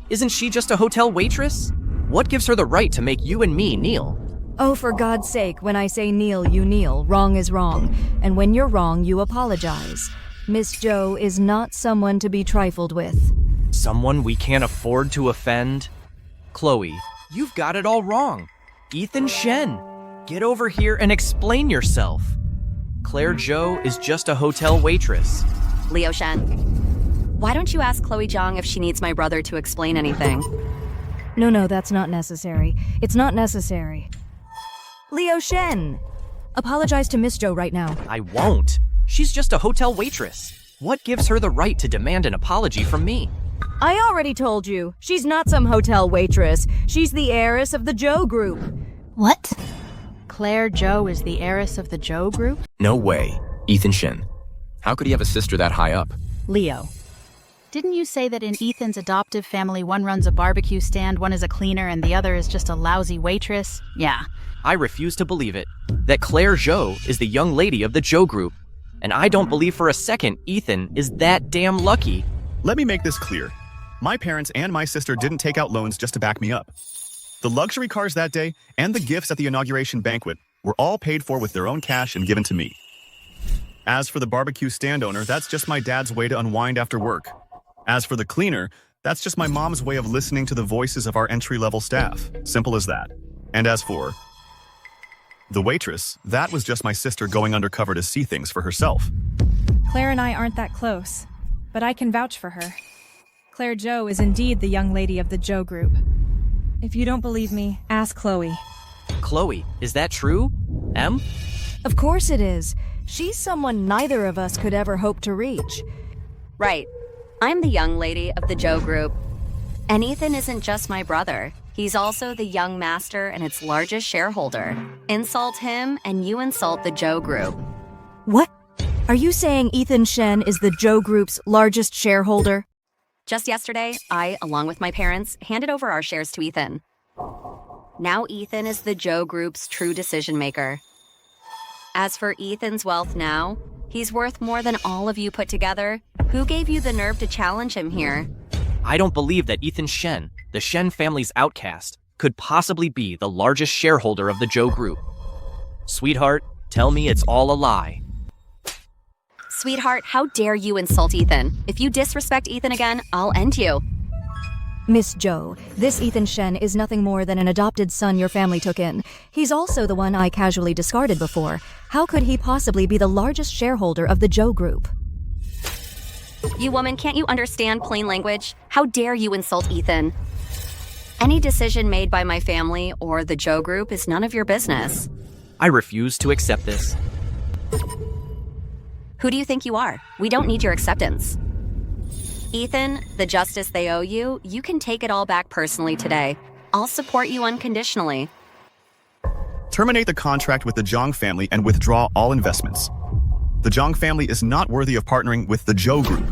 Isn't she just a hotel waitress? What gives her the right to make you and me kneel? Oh, for God's sake, when I say kneel, you kneel. Wrong is wrong. And when you're wrong, you apologize. Miss Zhou is not someone to be trifled with. Someone we can't afford to offend? Chloe, you've got it all wrong. Ethan Shen, get over here and explain yourself. Claire Zhou is just a hotel waitress. Leo Shen, why don't you ask Chloe Jong if she needs my brother to explain anything? No, that's not necessary. It's not necessary. Leo Shen! Apologize to Miss Zhou right now. I won't. She's just a hotel waitress. What gives her the right to demand an apology from me? I already told you. She's not some hotel waitress. She's the heiress of the Zhou Group. What? Claire Zhou is the heiress of the Zhou Group? No way. Ethan Shen. How could he have a sister that high up? Leo, didn't you say that in Ethan's adoptive family, one runs a barbecue stand, one is a cleaner, and the other is just a lousy waitress? Yeah. I refuse to believe it. That Claire Zhou is the young lady of the Zhou Group. And I don't believe for a second Ethan is that damn lucky. Let me make this clear. My parents and my sister didn't take out loans just to back me up. The luxury cars that day and the gifts at the inauguration banquet were all paid for with their own cash and given to me. As for the barbecue stand owner, that's just my dad's way to unwind after work. As for the cleaner, that's just my mom's way of listening to the voices of our entry-level staff. Simple as that. And as for the waitress, that was just my sister going undercover to see things for herself. Claire and I aren't that close, but I can vouch for her. Claire Zhou is indeed the young lady of the Zhou Group. If you don't believe me, ask Chloe. Chloe, is that true? M? Of course it is. She's someone neither of us could ever hope to reach. Right. I'm the young lady of the Joe Group. And Ethan isn't just my brother. He's also the young master and its largest shareholder. Insult him and you insult the Joe Group. What? Are you saying Ethan Shen is the Joe Group's largest shareholder? Just yesterday, I, along with my parents, handed over our shares to Ethan. Now Ethan is the Joe Group's true decision maker. As for Ethan's wealth now, he's worth more than all of you put together. Who gave you the nerve to challenge him here? I don't believe that Ethan Shen, the Shen family's outcast, could possibly be the largest shareholder of the Joe Group. Sweetheart, tell me it's all a lie. Sweetheart, how dare you insult Ethan? If you disrespect Ethan again, I'll end you. Miss Joe, this Ethan Shen is nothing more than an adopted son your family took in. He's also the one I casually discarded before. How could he possibly be the largest shareholder of the Joe Group? You woman, can't you understand plain language? How dare you insult Ethan? Any decision made by my family or the Joe Group is none of your business. I refuse to accept this. Who do you think you are? We don't need your acceptance. Ethan, the justice they owe you, you can take it all back personally today. I'll support you unconditionally. Terminate the contract with the Jong family and withdraw all investments. The Jong family is not worthy of partnering with the Joe Group.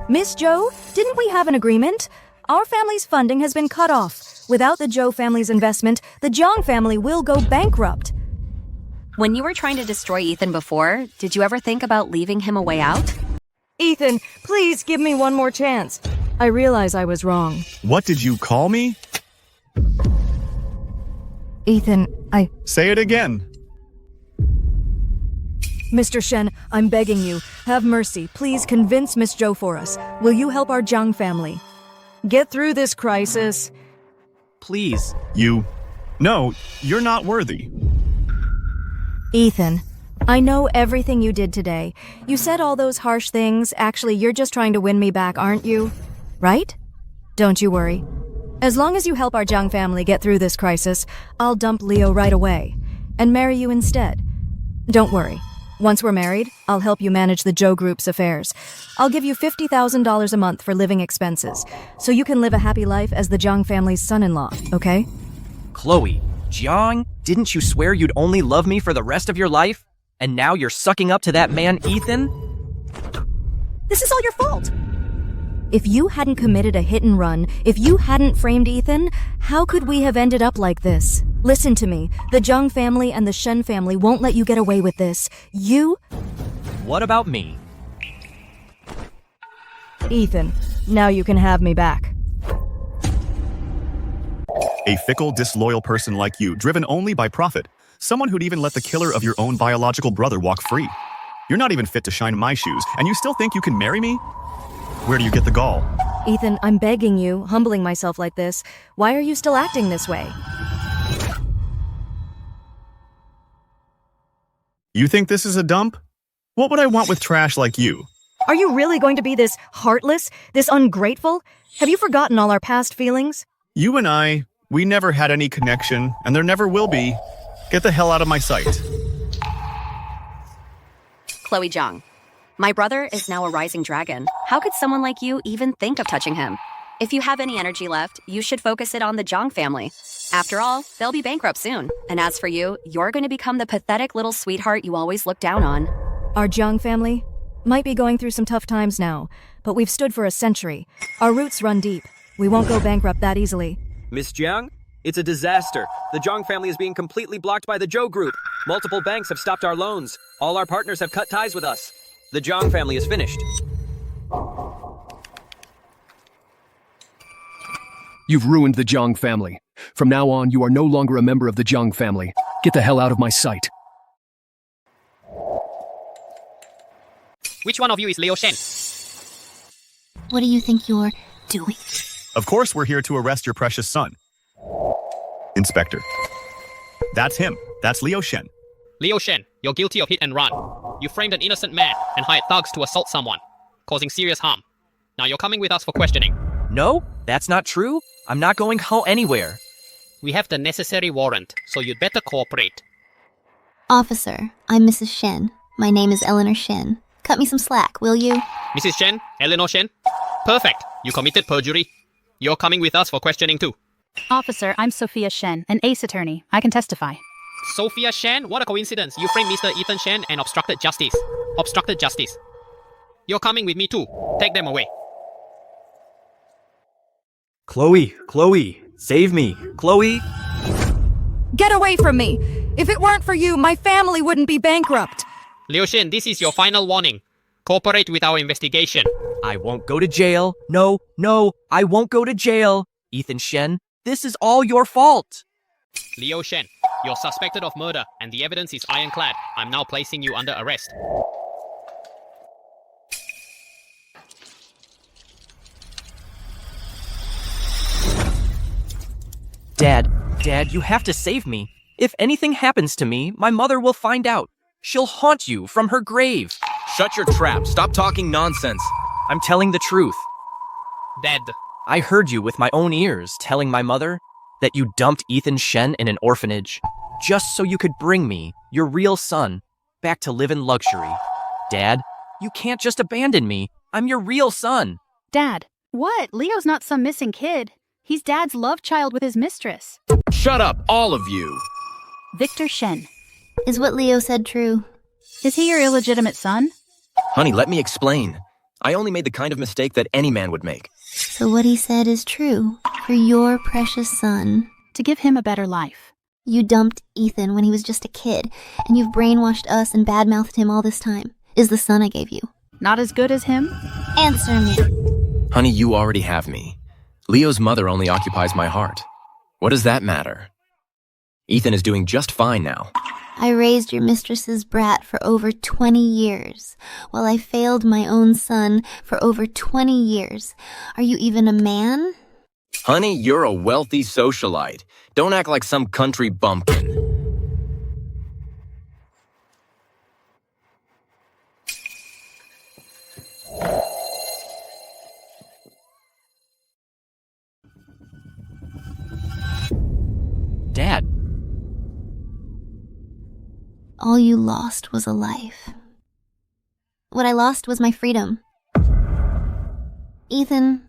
Miss Joe, didn't we have an agreement? Our family's funding has been cut off. Without the Joe family's investment, the Jong family will go bankrupt. When you were trying to destroy Ethan before, did you ever think about leaving him a way out? Ethan, please give me one more chance. I realize I was wrong. What did you call me? Ethan, Say it again. Mr. Shen, I'm begging you, have mercy. Please convince Miss Joe for us. Will you help our Jong family? Get through this crisis. Please. No, you're not worthy. Ethan, I know everything you did today. You said all those harsh things. Actually, you're just trying to win me back, aren't you? Right? Don't you worry. As long as you help our Jong family get through this crisis, I'll dump Leo right away and marry you instead. Don't worry. Once we're married, I'll help you manage the Joe Group's affairs. I'll give you $50,000 a month for living expenses, so you can live a happy life as the Jong family's son-in-law, okay? Chloe, Jong, didn't you swear you'd only love me for the rest of your life? And now you're sucking up to that man, Ethan? This is all your fault! If you hadn't committed a hit and run, if you hadn't framed Ethan, how could we have ended up like this? Listen to me. The Jong family and the Shen family won't let you get away with this. What about me? Ethan, now you can have me back. A fickle, disloyal person like you, driven only by profit. Someone who'd even let the killer of your own biological brother walk free. You're not even fit to shine my shoes, and you still think you can marry me? Where do you get the gall? Ethan, I'm begging you, humbling myself like this. Why are you still acting this way? You think this is a dump? What would I want with trash like you? Are you really going to be this heartless, this ungrateful? Have you forgotten all our past feelings? You and I, we never had any connection, and there never will be. Get the hell out of my sight. Chloe Jong. My brother is now a rising dragon. How could someone like you even think of touching him? If you have any energy left, you should focus it on the Jong family. After all, they'll be bankrupt soon. And as for you, you're going to become the pathetic little sweetheart you always look down on. Our Jong family might be going through some tough times now, but we've stood for a century. Our roots run deep. We won't go bankrupt that easily. Miss Jiang, it's a disaster. The Jong family is being completely blocked by the Joe Group. Multiple banks have stopped our loans. All our partners have cut ties with us. The Jong family is finished. You've ruined the Jong family. From now on, you are no longer a member of the Jong family. Get the hell out of my sight. Which one of you is Leo Shen? What do you think you're doing? Of course we're here to arrest your precious son. Inspector. That's him. That's Leo Shen. Leo Shen, you're guilty of hit and run. You framed an innocent man and hired thugs to assault someone, causing serious harm. Now you're coming with us for questioning. No, that's not true. I'm not going anywhere. We have the necessary warrant, so you'd better cooperate. Officer, I'm Mrs. Shen. My name is Eleanor Shen. Cut me some slack, will you? Mrs. Shen? Eleanor Shen? Perfect. You committed perjury. You're coming with us for questioning too. Officer, I'm Sophia Shen, an ace attorney. I can testify. Sophia Shen? What a coincidence. You framed Mr. Ethan Shen and obstructed justice. Obstructed justice. You're coming with me too. Take them away. Chloe, save me. Chloe. Get away from me! If it weren't for you, my family wouldn't be bankrupt. Liu Shen, this is your final warning. Cooperate with our investigation. I won't go to jail. No, I won't go to jail. Ethan Shen, this is all your fault. Liu Shen, you're suspected of murder and the evidence is ironclad. I'm now placing you under arrest. Dad, you have to save me. If anything happens to me, my mother will find out. She'll haunt you from her grave. Shut your trap. Stop talking nonsense. I'm telling the truth. Dad. I heard you with my own ears telling my mother that you dumped Ethan Shen in an orphanage just so you could bring me, your real son, back to live in luxury. Dad, you can't just abandon me. I'm your real son. Dad, what? Leo's not some missing kid. He's Dad's love child with his mistress. Shut up, all of you. Victor Shen. Is what Leo said true? Is he your illegitimate son? Honey, let me explain. I only made the kind of mistake that any man would make. So what he said is true. For your precious son. To give him a better life. You dumped Ethan when he was just a kid, and you've brainwashed us and badmouthed him all this time. Is the son I gave you. Not as good as him? Answer me. Honey, you already have me. Leo's mother only occupies my heart. What does that matter? Ethan is doing just fine now. I raised your mistress's brat for over 20 years, while I failed my own son for over 20 years. Are you even a man? Honey, you're a wealthy socialite. Don't act like some country bumpkin. Dad. All you lost was a life. What I lost was my freedom. Ethan,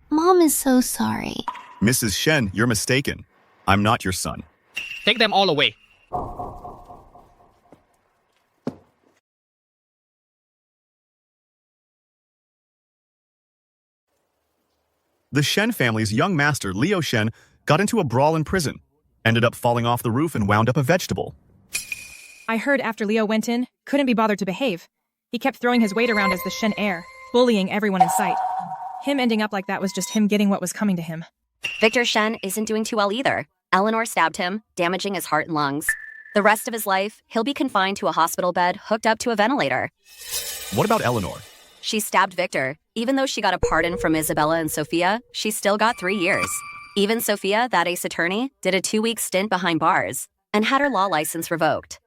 Mom is so sorry. Mrs. Shen, you're mistaken. I'm not your son. Take them all away. The Shen family's young master, Leo Shen, got into a brawl in prison, ended up falling off the roof and wound up a vegetable. I heard after Leo went in, couldn't be bothered to behave. He kept throwing his weight around as the Shen heir, bullying everyone in sight. Him ending up like that was just him getting what was coming to him. Victor Shen isn't doing too well either. Eleanor stabbed him, damaging his heart and lungs. The rest of his life, he'll be confined to a hospital bed hooked up to a ventilator. What about Eleanor? She stabbed Victor. Even though she got a pardon from Isabella and Sophia, she still got 3 years. Even Sophia, that ace attorney, did a 2-week stint behind bars and had her law license revoked.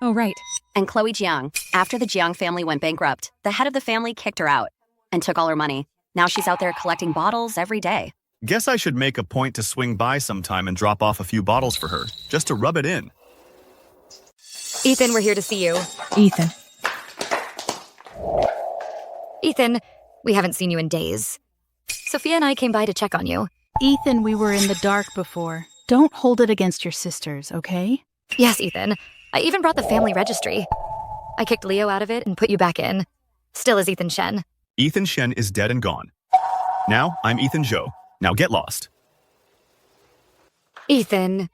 Oh, right. And Chloe Jiang, after the Jiang family went bankrupt, the head of the family kicked her out and took all her money. Now she's out there collecting bottles every day. Guess I should make a point to swing by sometime and drop off a few bottles for her, just to rub it in. Ethan, we're here to see you. Ethan. Ethan, we haven't seen you in days. Sophia and I came by to check on you. Ethan, we were in the dark before. Don't hold it against your sisters, okay? Yes, Ethan. I even brought the family registry. I kicked Leo out of it and put you back in. Still is Ethan Shen. Ethan Shen is dead and gone. Now, I'm Ethan Zhou. Now get lost. Ethan.